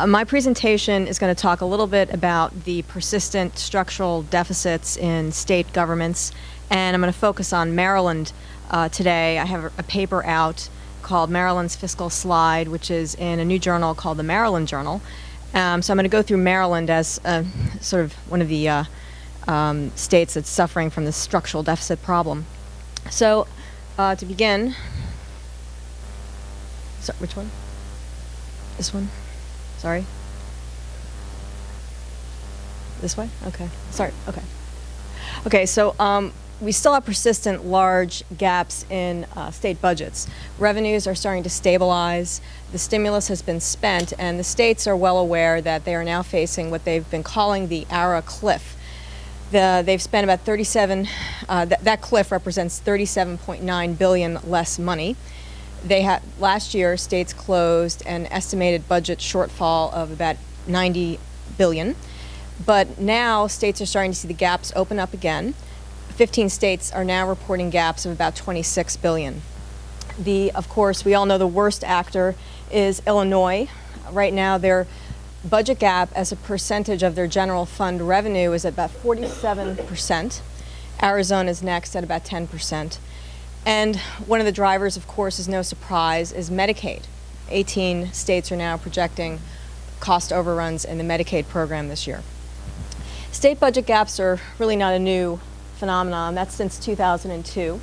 My presentation is going to talk a little bit about the persistent structural deficits in state governments, and I'm going to focus on Maryland today. I have a paper out called Maryland's Fiscal Slide, which is in a new journal called the Maryland Journal. So I'm going to go through Maryland as sort of one of the states that's suffering from this structural deficit problem. So to begin, sorry, which one? This one? Sorry? This way? Okay. Sorry. Okay. Okay, so we still have persistent large gaps in state budgets. Revenues are starting to stabilize. The stimulus has been spent, and the states are well aware that they are now facing what they've been calling the ARA cliff. They've spent about 37, that cliff represents $37.9 billion less money. Last year, states closed an estimated budget shortfall of about $90 billion. But now states are starting to see the gaps open up again. 15 states are now reporting gaps of about $26 billion. Of course, we all know the worst actor is Illinois. Right now, their budget gap as a percentage of their general fund revenue is about 47%. Arizona is next at about 10%. And one of the drivers, of course, is no surprise, is Medicaid. 18 states are now projecting cost overruns in the Medicaid program this year. State budget gaps are really not a new phenomenon. That's since 2002.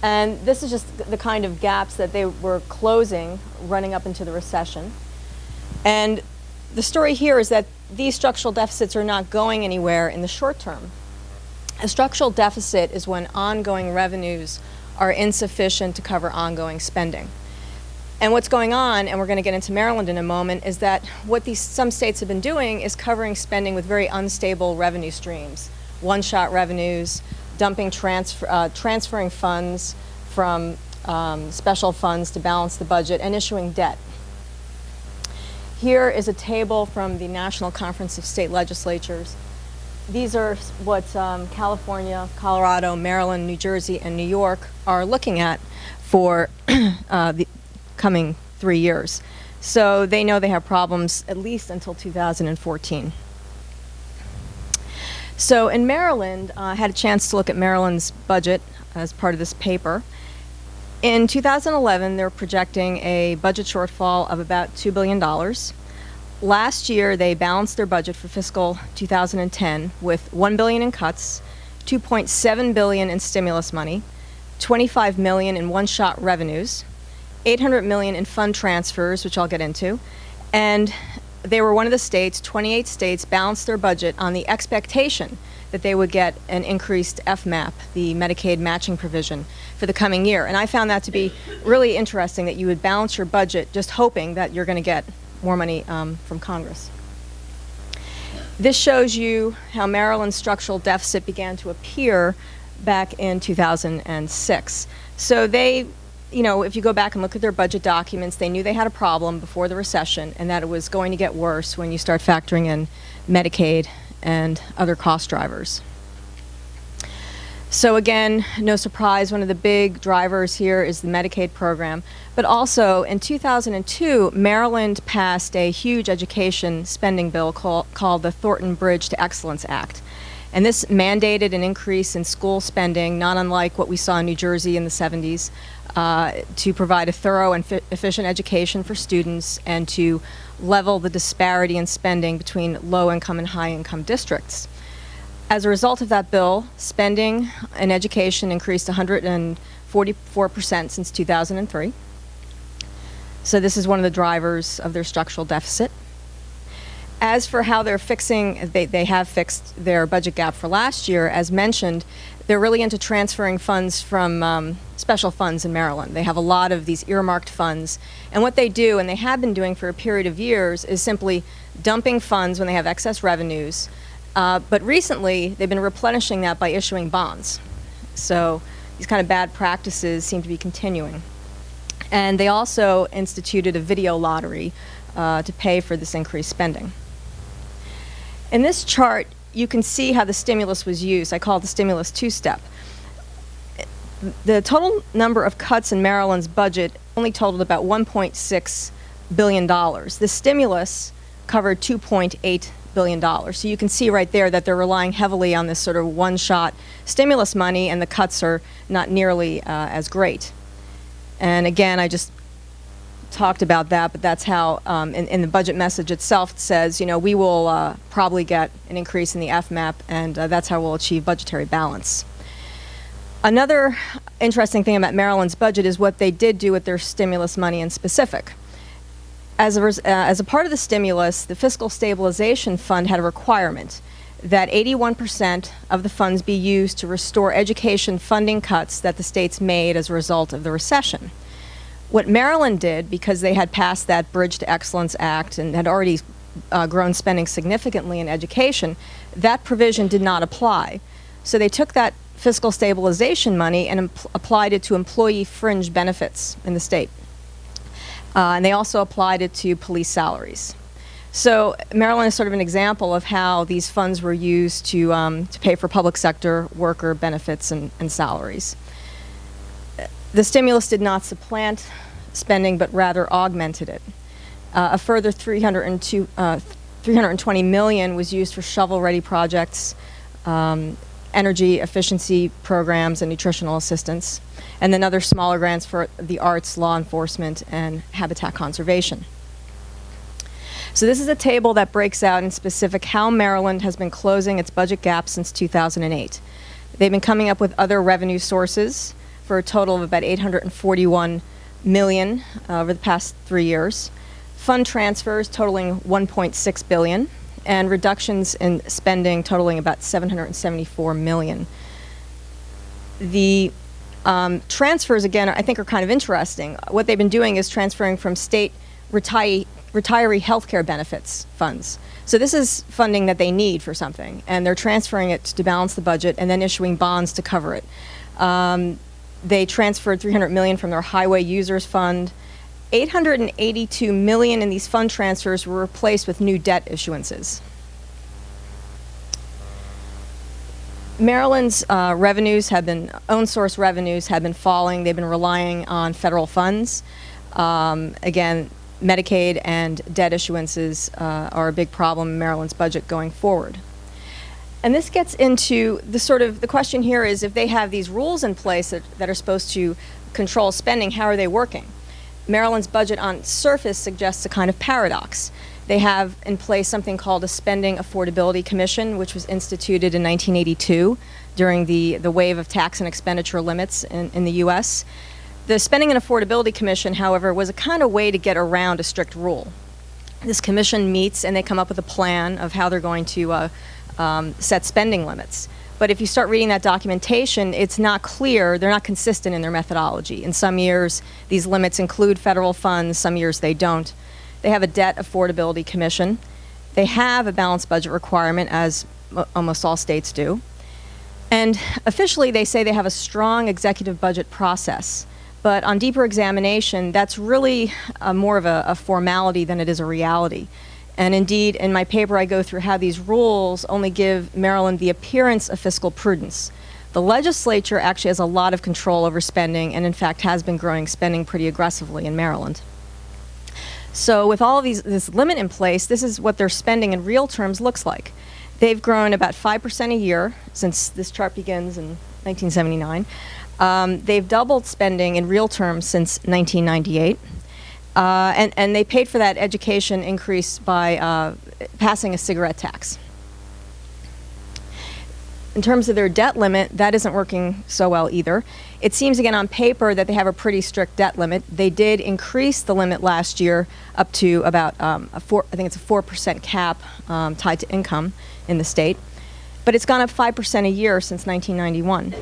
And this is just the kind of gaps that they were closing running up into the recession. And the story here is that these structural deficits are not going anywhere in the short term. A structural deficit is when ongoing revenues are insufficient to cover ongoing spending. And what's going on, and we're going to get into Maryland in a moment, is that what some states have been doing is covering spending with very unstable revenue streams. One-shot revenues, transferring funds from special funds to balance the budget, and issuing debt. Here is a table from the National Conference of State Legislatures. These are what California, Colorado, Maryland, New Jersey, and New York are looking at for the coming 3 years. So they know they have problems at least until 2014. So in Maryland, I had a chance to look at Maryland's budget as part of this paper. In 2011, they're projecting a budget shortfall of about $2 billion. Last year, they balanced their budget for fiscal 2010 with $1 billion in cuts, $2.7 billion in stimulus money, $25 million in one-shot revenues, $800 million in fund transfers, which I'll get into, and they were one of the states, 28 states, balanced their budget on the expectation that they would get an increased FMAP, the Medicaid matching provision, for the coming year. And I found that to be really interesting, that you would balance your budget just hoping that you're going to get more money from Congress. This shows you how Maryland's structural deficit began to appear back in 2006. So they, if you go back and look at their budget documents, they knew they had a problem before the recession and that it was going to get worse when you start factoring in Medicaid and other cost drivers. So again, no surprise, one of the big drivers here is the Medicaid program. But also, in 2002, Maryland passed a huge education spending bill called the Thornton Bridge to Excellence Act. And this mandated an increase in school spending, not unlike what we saw in New Jersey in the 70s, to provide a thorough and efficient education for students and to level the disparity in spending between low-income and high-income districts. As a result of that bill, spending in education increased 144% since 2003. So this is one of the drivers of their structural deficit. As for how they're fixing, they have fixed their budget gap for last year, as mentioned, they're really into transferring funds from special funds in Maryland. They have a lot of these earmarked funds. And what they do, and they have been doing for a period of years, is simply dumping funds when they have excess revenues. But recently, they've been replenishing that by issuing bonds. So these kind of bad practices seem to be continuing. And they also instituted a video lottery to pay for this increased spending. In this chart, you can see how the stimulus was used. I call it the stimulus two-step. The total number of cuts in Maryland's budget only totaled about $1.6 billion. The stimulus covered $2.8 billion. So you can see right there that they're relying heavily on this sort of one-shot stimulus money, and the cuts are not nearly as great. And again, I just talked about that, but that's how, in the budget message itself, it says, we will probably get an increase in the FMAP, and that's how we'll achieve budgetary balance. Another interesting thing about Maryland's budget is what they did do with their stimulus money in specific. As a part of the stimulus, the Fiscal Stabilization Fund had a requirement that 81% of the funds be used to restore education funding cuts that the states made as a result of the recession. What Maryland did, because they had passed that Bridge to Excellence Act and had already grown spending significantly in education, that provision did not apply. So they took that fiscal stabilization money and applied it to employee fringe benefits in the state. And they also applied it to police salaries. So Maryland is sort of an example of how these funds were used to pay for public sector worker benefits and salaries. The stimulus did not supplant spending, but rather augmented it. A further $320 million was used for shovel-ready projects, energy efficiency programs, and nutritional assistance, and then other smaller grants for the arts, law enforcement, and habitat conservation. So this is a table that breaks out in specific how Maryland has been closing its budget gap since 2008. They've been coming up with other revenue sources for a total of about $841 million over the past 3 years. Fund transfers totaling $1.6 billion, and reductions in spending totaling about $774 million. The transfers, again, I think are kind of interesting. What they've been doing is transferring from state retiree health care benefits funds. So this is funding that they need for something, and they're transferring it to balance the budget and then issuing bonds to cover it. They transferred $300 million from their highway users fund. $882 million in these fund transfers were replaced with new debt issuances. Maryland's revenues have been, own source revenues have been falling. They've been relying on federal funds. Again, Medicaid and debt issuances are a big problem in Maryland's budget going forward. And this gets into the question here is, if they have these rules in place that are supposed to control spending, how are they working? Maryland's budget on surface suggests a kind of paradox. They have in place something called a Spending Affordability Commission, which was instituted in 1982 during the wave of tax and expenditure limits in the U.S. The Spending and Affordability Commission, however, was a kind of way to get around a strict rule. This commission meets and they come up with a plan of how they're going to set spending limits. But if you start reading that documentation, it's not clear, they're not consistent in their methodology. In some years, these limits include federal funds, some years they don't. They have a Debt Affordability Commission. They have a balanced budget requirement, as almost all states do. And officially, they say they have a strong executive budget process. But on deeper examination, that's really more of a formality than it is a reality. And indeed, in my paper, I go through how these rules only give Maryland the appearance of fiscal prudence. The legislature actually has a lot of control over spending and, in fact, has been growing spending pretty aggressively in Maryland. So with all of this limit in place, this is what their spending in real terms looks like. They've grown about 5% a year since this chart begins in 1979. They've doubled spending in real terms since 1998. And they paid for that education increase by passing a cigarette tax. In terms of their debt limit, that isn't working so well either. It seems, again, on paper that they have a pretty strict debt limit. They did increase the limit last year up to about I think it's a 4% cap tied to income in the state. But it's gone up 5% a year since 1991.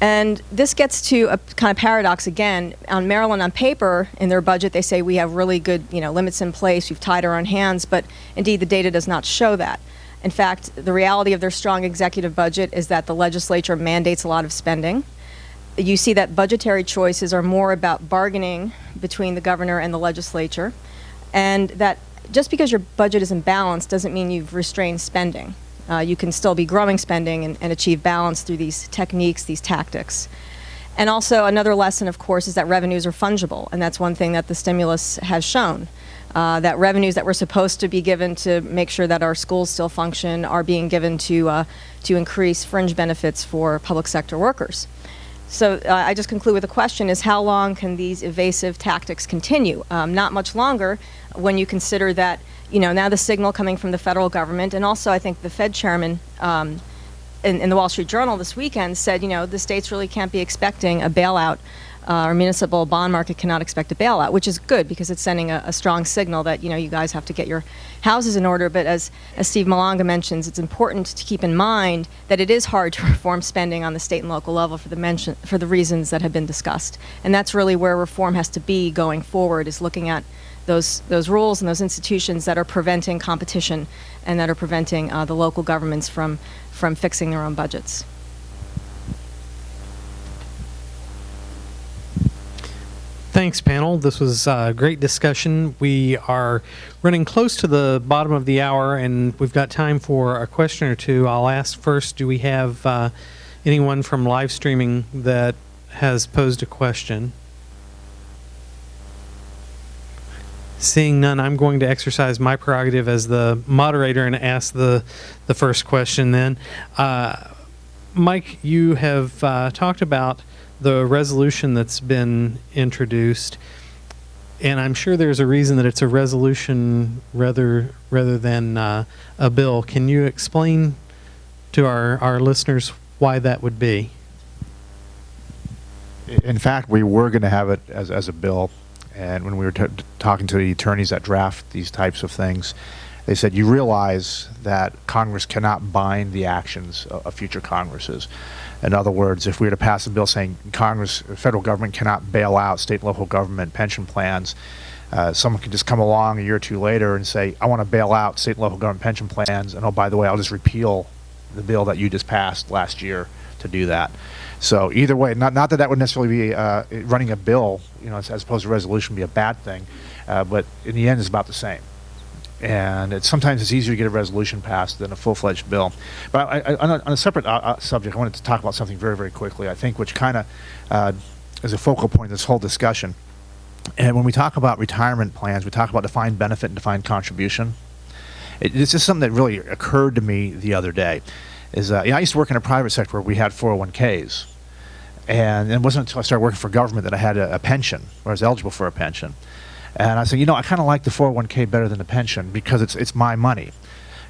And this gets to a kind of paradox again. On Maryland, on paper, in their budget, they say we have really good, limits in place. We've tied our own hands, but indeed the data does not show that. In fact, the reality of their strong executive budget is that the legislature mandates a lot of spending. You see that budgetary choices are more about bargaining between the governor and the legislature, and that just because your budget isn't balanced doesn't mean you've restrained spending. You can still be growing spending and achieve balance through these techniques, these tactics. And also another lesson, of course, is that revenues are fungible, and that's one thing that the stimulus has shown. That revenues that were supposed to be given to make sure that our schools still function are being given to increase fringe benefits for public sector workers. So I just conclude with a question is how long can these evasive tactics continue? Not much longer when you consider that, now the signal coming from the federal government, and also I think the Fed chairman in the Wall Street Journal this weekend said, the states really can't be expecting a bailout. Our municipal bond market cannot expect a bailout, which is good because it's sending a strong signal that you guys have to get your houses in order. But as Steve Malanga mentions, it's important to keep in mind that it is hard to reform spending on the state and local level for the reasons that have been discussed. And that's really where reform has to be going forward, is looking at those rules and those institutions that are preventing competition and that are preventing the local governments from fixing their own budgets. Thanks, panel. This was a great discussion. We are running close to the bottom of the hour, and we've got time for a question or two. I'll ask first, do we have anyone from live streaming that has posed a question? Seeing none, I'm going to exercise my prerogative as the moderator and ask the first question then. Mike, you have talked about the resolution that's been introduced, and I'm sure there's a reason that it's a resolution rather than a bill. Can you explain to our listeners why that would be? In fact, we were going to have it as a bill, and when we were talking to the attorneys that draft these types of things, they said, you realize that Congress cannot bind the actions of future Congresses. In other words, if we were to pass a bill saying federal government cannot bail out state and local government pension plans, someone could just come along a year or two later and say, I want to bail out state and local government pension plans, and oh, by the way, I'll just repeal the bill that you just passed last year to do that. So either way, not that that would necessarily be running a bill, as opposed to a resolution, would be a bad thing, but in the end, it's about the same. And sometimes it's easier to get a resolution passed than a full-fledged bill. But on a separate subject, I wanted to talk about something very, very quickly, I think, which kind of is a focal point of this whole discussion. And when we talk about retirement plans, we talk about defined benefit and defined contribution. It's just something that really occurred to me the other day. I used to work in a private sector where we had 401ks. And it wasn't until I started working for government that I had a pension, or I was eligible for a pension. And I said, I kind of like the 401k better than the pension because it's my money.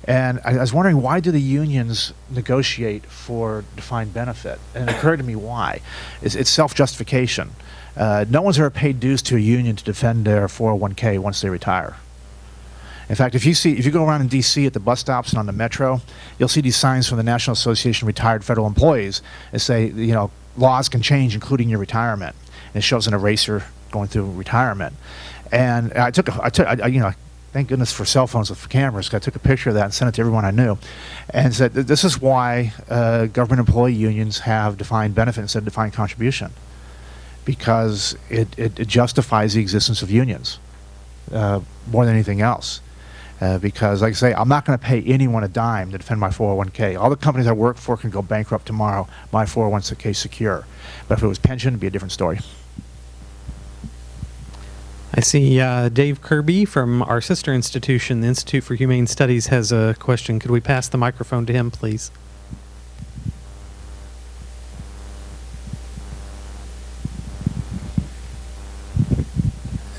And I was wondering, why do the unions negotiate for defined benefit? And it occurred to me why. It's self-justification. No one's ever paid dues to a union to defend their 401k once they retire. In fact, if you go around in D.C. at the bus stops and on the metro, you'll see these signs from the National Association of Retired Federal Employees that say, laws can change, including your retirement. And it shows an eraser going through retirement. And I thank goodness for cell phones with cameras. I took a picture of that and sent it to everyone I knew, and said, "This is why government employee unions have defined benefit instead of defined contribution, because it justifies the existence of unions more than anything else. Because, like I say, I'm not going to pay anyone a dime to defend my 401k. All the companies I work for can go bankrupt tomorrow. My 401k is secure. But if it was pension, it'd be a different story." I see Dave Kirby from our sister institution, the Institute for Humane Studies, has a question. Could we pass the microphone to him, please?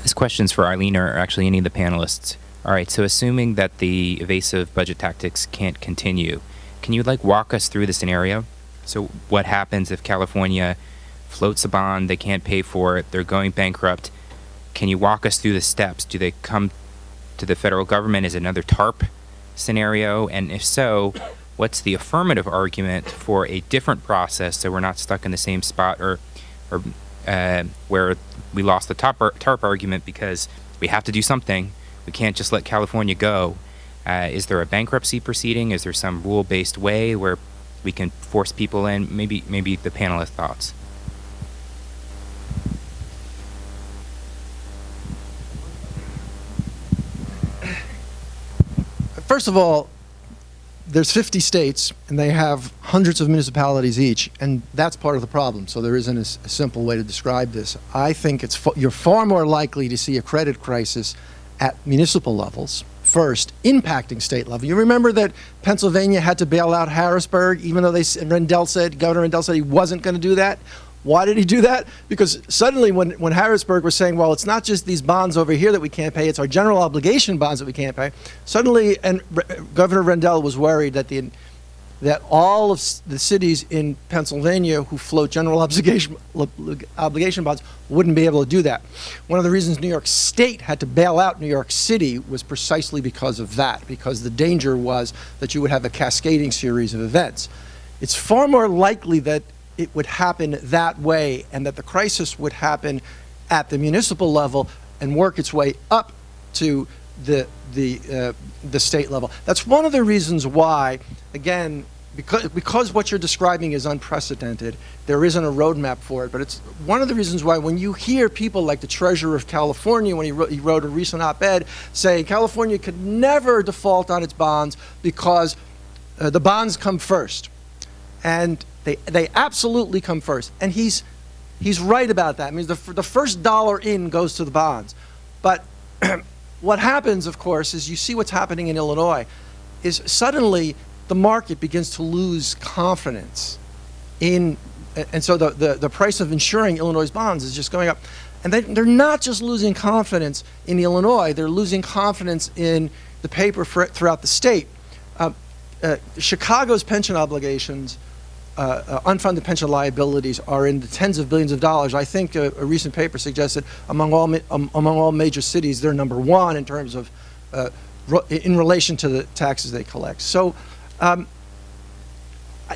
This question's for Eileen or actually any of the panelists. All right, so assuming that the evasive budget tactics can't continue, Can you walk us through the scenario? So what happens if California floats a bond, they can't pay for it, they're going bankrupt? Can you walk us through the steps? Do they come to the federal government as another TARP scenario? And if so, what's the affirmative argument for a different process so we're not stuck in the same spot or where we lost the TARP argument because we have to do something? We can't just let California go. Is there a bankruptcy proceeding? Is there some rule-based way where we can force people in? Maybe the panelist thoughts. First of all, there's 50 states, and they have hundreds of municipalities each, and that's part of the problem. So there isn't a simple way to describe this. I think you're far more likely to see a credit crisis at municipal levels first, impacting state level. You remember that Pennsylvania had to bail out Harrisburg, even though Governor Rendell said he wasn't going to do that. Why did he do that? Because suddenly when Harrisburg was saying, well, it's not just these bonds over here that we can't pay, it's our general obligation bonds that we can't pay. Suddenly, Governor Rendell was worried that all of the cities in Pennsylvania who float general obligation bonds wouldn't be able to do that. One of the reasons New York State had to bail out New York City was precisely because of that, because the danger was that you would have a cascading series of events. It's far more likely that it would happen that way and that the crisis would happen at the municipal level and work its way up to the state level. That's one of the reasons why, again, because what you're describing is unprecedented, there isn't a roadmap for it, but it's one of the reasons why when you hear people like the Treasurer of California, when he wrote a recent op-ed saying California could never default on its bonds because the bonds come first. And they absolutely come first. And he's right about that. I mean, the first dollar in goes to the bonds. But what happens, of course, is you see what's happening in Illinois, is suddenly the market begins to lose confidence in, and so the price of insuring Illinois' bonds is just going up. And they're not just losing confidence in Illinois, they're losing confidence in the paper throughout the state. Chicago's pension obligations, unfunded pension liabilities are in the tens of billions of dollars. I think a recent paper suggested among all major cities, they're number one in terms of in relation to the taxes they collect. So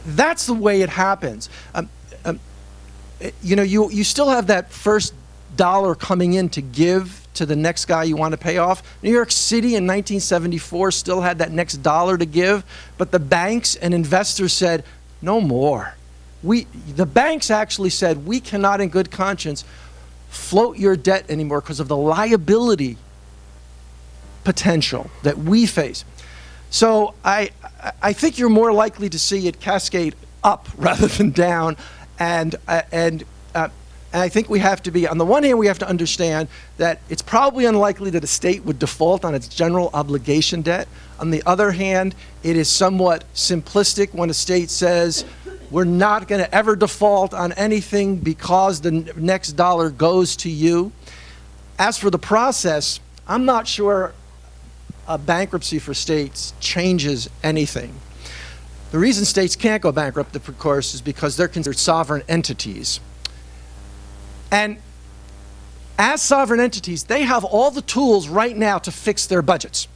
that's the way it happens. You still have that first dollar coming in to give to the next guy you want to pay off. New York City in 1974 still had that next dollar to give, but the banks and investors said, no more. The banks actually said, we cannot in good conscience float your debt anymore because of the liability potential that we face. So I think you're more likely to see it cascade up rather than down. And I think we have to be, on the one hand, we have to understand that it's probably unlikely that a state would default on its general obligation debt. On the other hand, it is somewhat simplistic when a state says, we're not going to ever default on anything because the next dollar goes to you. As for the process, I'm not sure a bankruptcy for states changes anything. The reason states can't go bankrupt, of course, is because they're considered sovereign entities. And as sovereign entities, they have all the tools right now to fix their budgets.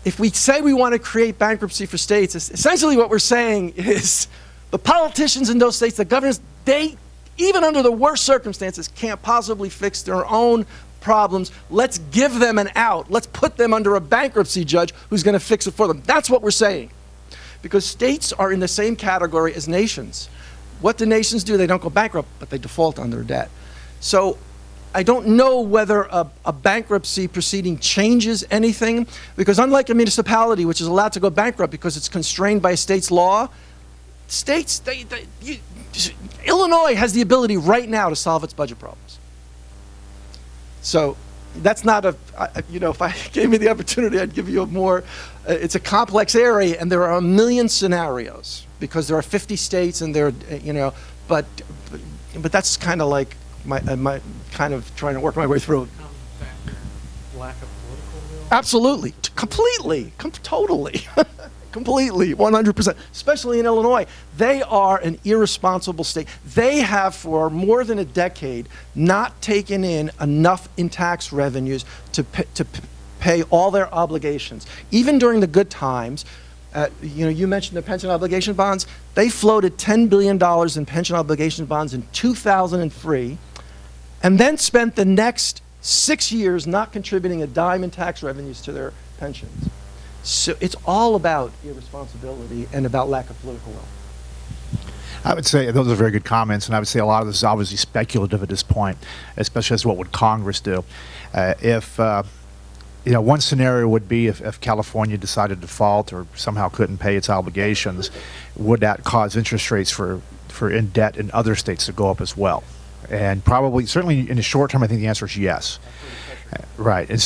If we say we want to create bankruptcy for states, essentially what we're saying is the politicians in those states, the governors, they, even under the worst circumstances, can't possibly fix their own problems. Let's give them an out. Let's put them under a bankruptcy judge who's going to fix it for them. That's what we're saying. Because states are in the same category as nations. What do nations do? They don't go bankrupt, but they default on their debt. So I don't know whether a bankruptcy proceeding changes anything, because unlike a municipality, which is allowed to go bankrupt because it's constrained by a state's law, states, Illinois has the ability right now to solve its budget problems. So that's not if I gave me the opportunity, I'd give you a more, it's a complex area, and there are a million scenarios because there are 50 states and there, but that's kind of like my kind of trying to work my way through it. Lack of political will? Absolutely, completely, totally. completely, 100%, especially in Illinois. They are an irresponsible state. They have, for more than a decade, not taken in enough in tax revenues to pay all their obligations. Even during the good times, you mentioned the pension obligation bonds. They floated $10 billion in pension obligation bonds in 2003, and then spent the next 6 years not contributing a dime in tax revenues to their pensions. So it's all about irresponsibility and about lack of political will. I would say those are very good comments, and I would say a lot of this is obviously speculative at this point, especially as what would Congress do. One scenario would be if California decided to default or somehow couldn't pay its obligations, would that cause interest rates for in debt in other states to go up as well? And probably, certainly in the short term, I think the answer is yes. Right, and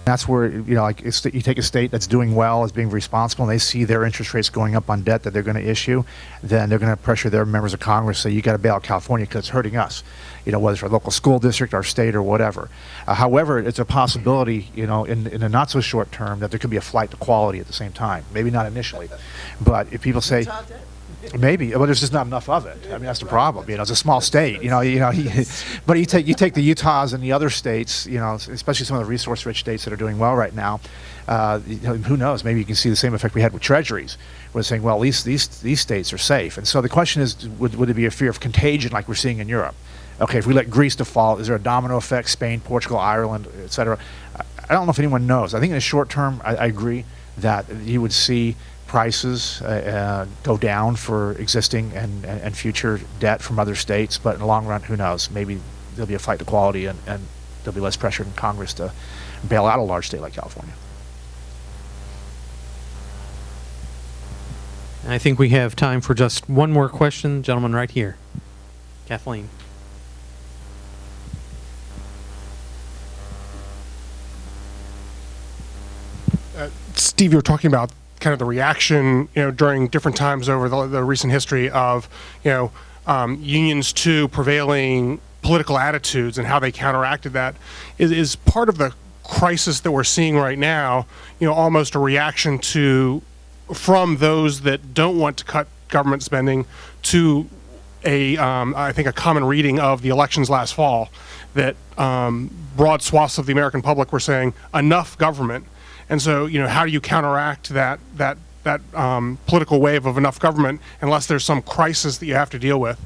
that's where, like you take a state that's doing well, is being responsible, and they see their interest rates going up on debt that they're going to issue, then they're going to pressure their members of Congress, say, you got to bail out California because it's hurting us, whether it's our local school district, our state, or whatever. However, it's a possibility, in a not so short term, that there could be a flight to quality at the same time. Maybe not initially, but if people say, maybe, well, there's just not enough of it. I mean, that's the problem. It's a small state. But you take the Utahs and the other states. Especially some of the resource-rich states that are doing well right now. Who knows? Maybe you can see the same effect we had with treasuries. We're saying, well, at least these states are safe. And so the question is, would there be a fear of contagion like we're seeing in Europe? Okay, if we let Greece default, is there a domino effect? Spain, Portugal, Ireland, et cetera. I don't know if anyone knows. I think in the short term, I agree that you would see prices go down for existing and future debt from other states, but in the long run, who knows? Maybe there'll be a flight to quality and there'll be less pressure in Congress to bail out a large state like California. I think we have time for just one more question. Gentleman right here. Kathleen. Steve, you were talking about kind of the reaction, during different times over the recent history of, unions to prevailing political attitudes and how they counteracted that. Is part of the crisis that we're seeing right now, almost a reaction from those that don't want to cut government spending to I think a common reading of the elections last fall, that broad swaths of the American public were saying enough government. And so, how do you counteract that political wave of enough government unless there's some crisis that you have to deal with?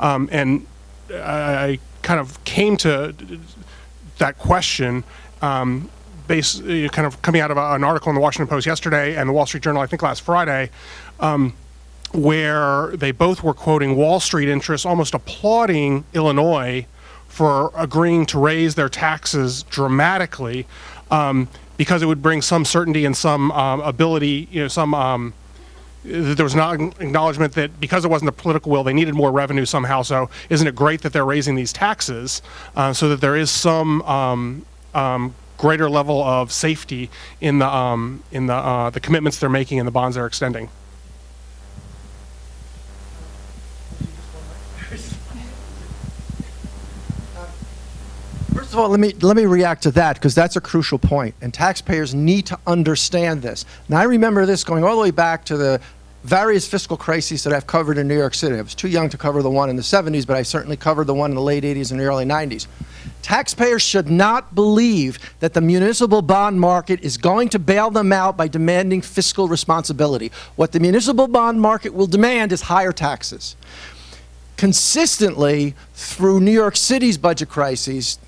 And I kind of came to that question kind of coming out of an article in the Washington Post yesterday and the Wall Street Journal, I think last Friday, where they both were quoting Wall Street interests, almost applauding Illinois for agreeing to raise their taxes dramatically, because it would bring some certainty and some ability, there was an acknowledgement that because it wasn't a political will, they needed more revenue somehow. So isn't it great that they're raising these taxes so that there is some greater level of safety in the commitments they're making and the bonds they're extending? First of all, let me react to that, because that's a crucial point, and taxpayers need to understand this. Now, I remember this going all the way back to the various fiscal crises that I've covered in New York City. I was too young to cover the one in the 70s, but I certainly covered the one in the late 80s and the early 90s. Taxpayers should not believe that the municipal bond market is going to bail them out by demanding fiscal responsibility. What the municipal bond market will demand is higher taxes. Consistently, through New York City's budget crises,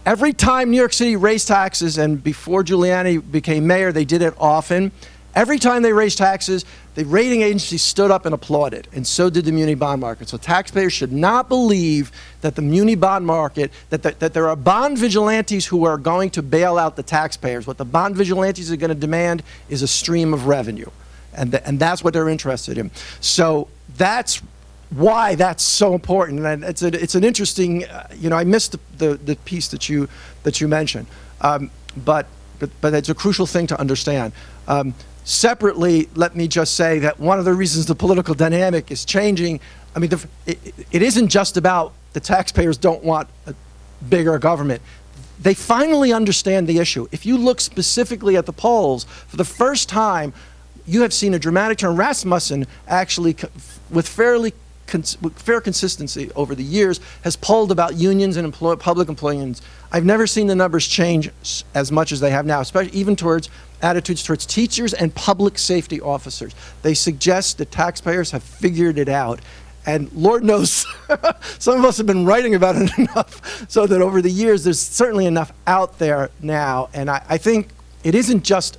every time New York City raised taxes, and before Giuliani became mayor, they did it often, every time they raised taxes, the rating agencies stood up and applauded, and so did the muni bond market. So taxpayers should not believe that the muni bond market, that there are bond vigilantes who are going to bail out the taxpayers. What the bond vigilantes are going to demand is a stream of revenue, and that's what they're interested in. So that's why that's so important, and it's an interesting. I missed the piece that you mentioned, but it's a crucial thing to understand. Separately, let me just say that one of the reasons the political dynamic is changing. I mean, it isn't just about the taxpayers don't want a bigger government. They finally understand the issue. If you look specifically at the polls, for the first time, you have seen a dramatic turn. Rasmussen actually, with fair consistency over the years, has polled about unions and public employees. I've never seen the numbers change as much as they have now, especially even towards attitudes towards teachers and public safety officers. They suggest that taxpayers have figured it out. And Lord knows, some of us have been writing about it enough so that over the years, there's certainly enough out there now. And I think it isn't just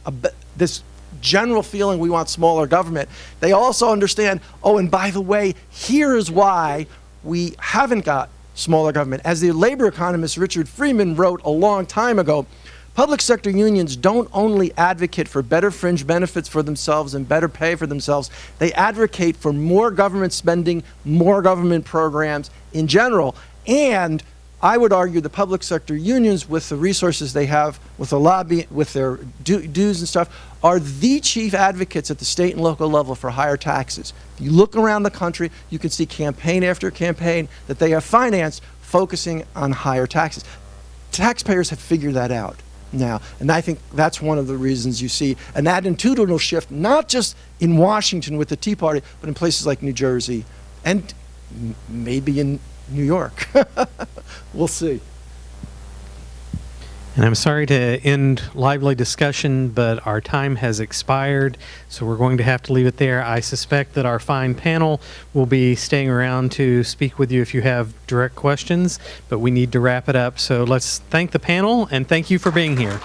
this general feeling we want smaller government. They also understand, oh, and by the way, here is why we haven't got smaller government. As the labor economist Richard Freeman wrote a long time ago, public sector unions don't only advocate for better fringe benefits for themselves and better pay for themselves, they advocate for more government spending, more government programs in general. And I would argue the public sector unions, with the resources they have, with the lobby, with their dues and stuff, are the chief advocates at the state and local level for higher taxes. If you look around the country, you can see campaign after campaign that they have financed focusing on higher taxes. Taxpayers have figured that out now, and I think that's one of the reasons you see an attitudinal shift, not just in Washington with the Tea Party, but in places like New Jersey and maybe in New York. We'll see. And I'm sorry to end lively discussion, but our time has expired, so we're going to have to leave it there. I suspect that our fine panel will be staying around to speak with you if you have direct questions, but we need to wrap it up. So let's thank the panel, and thank you for being here.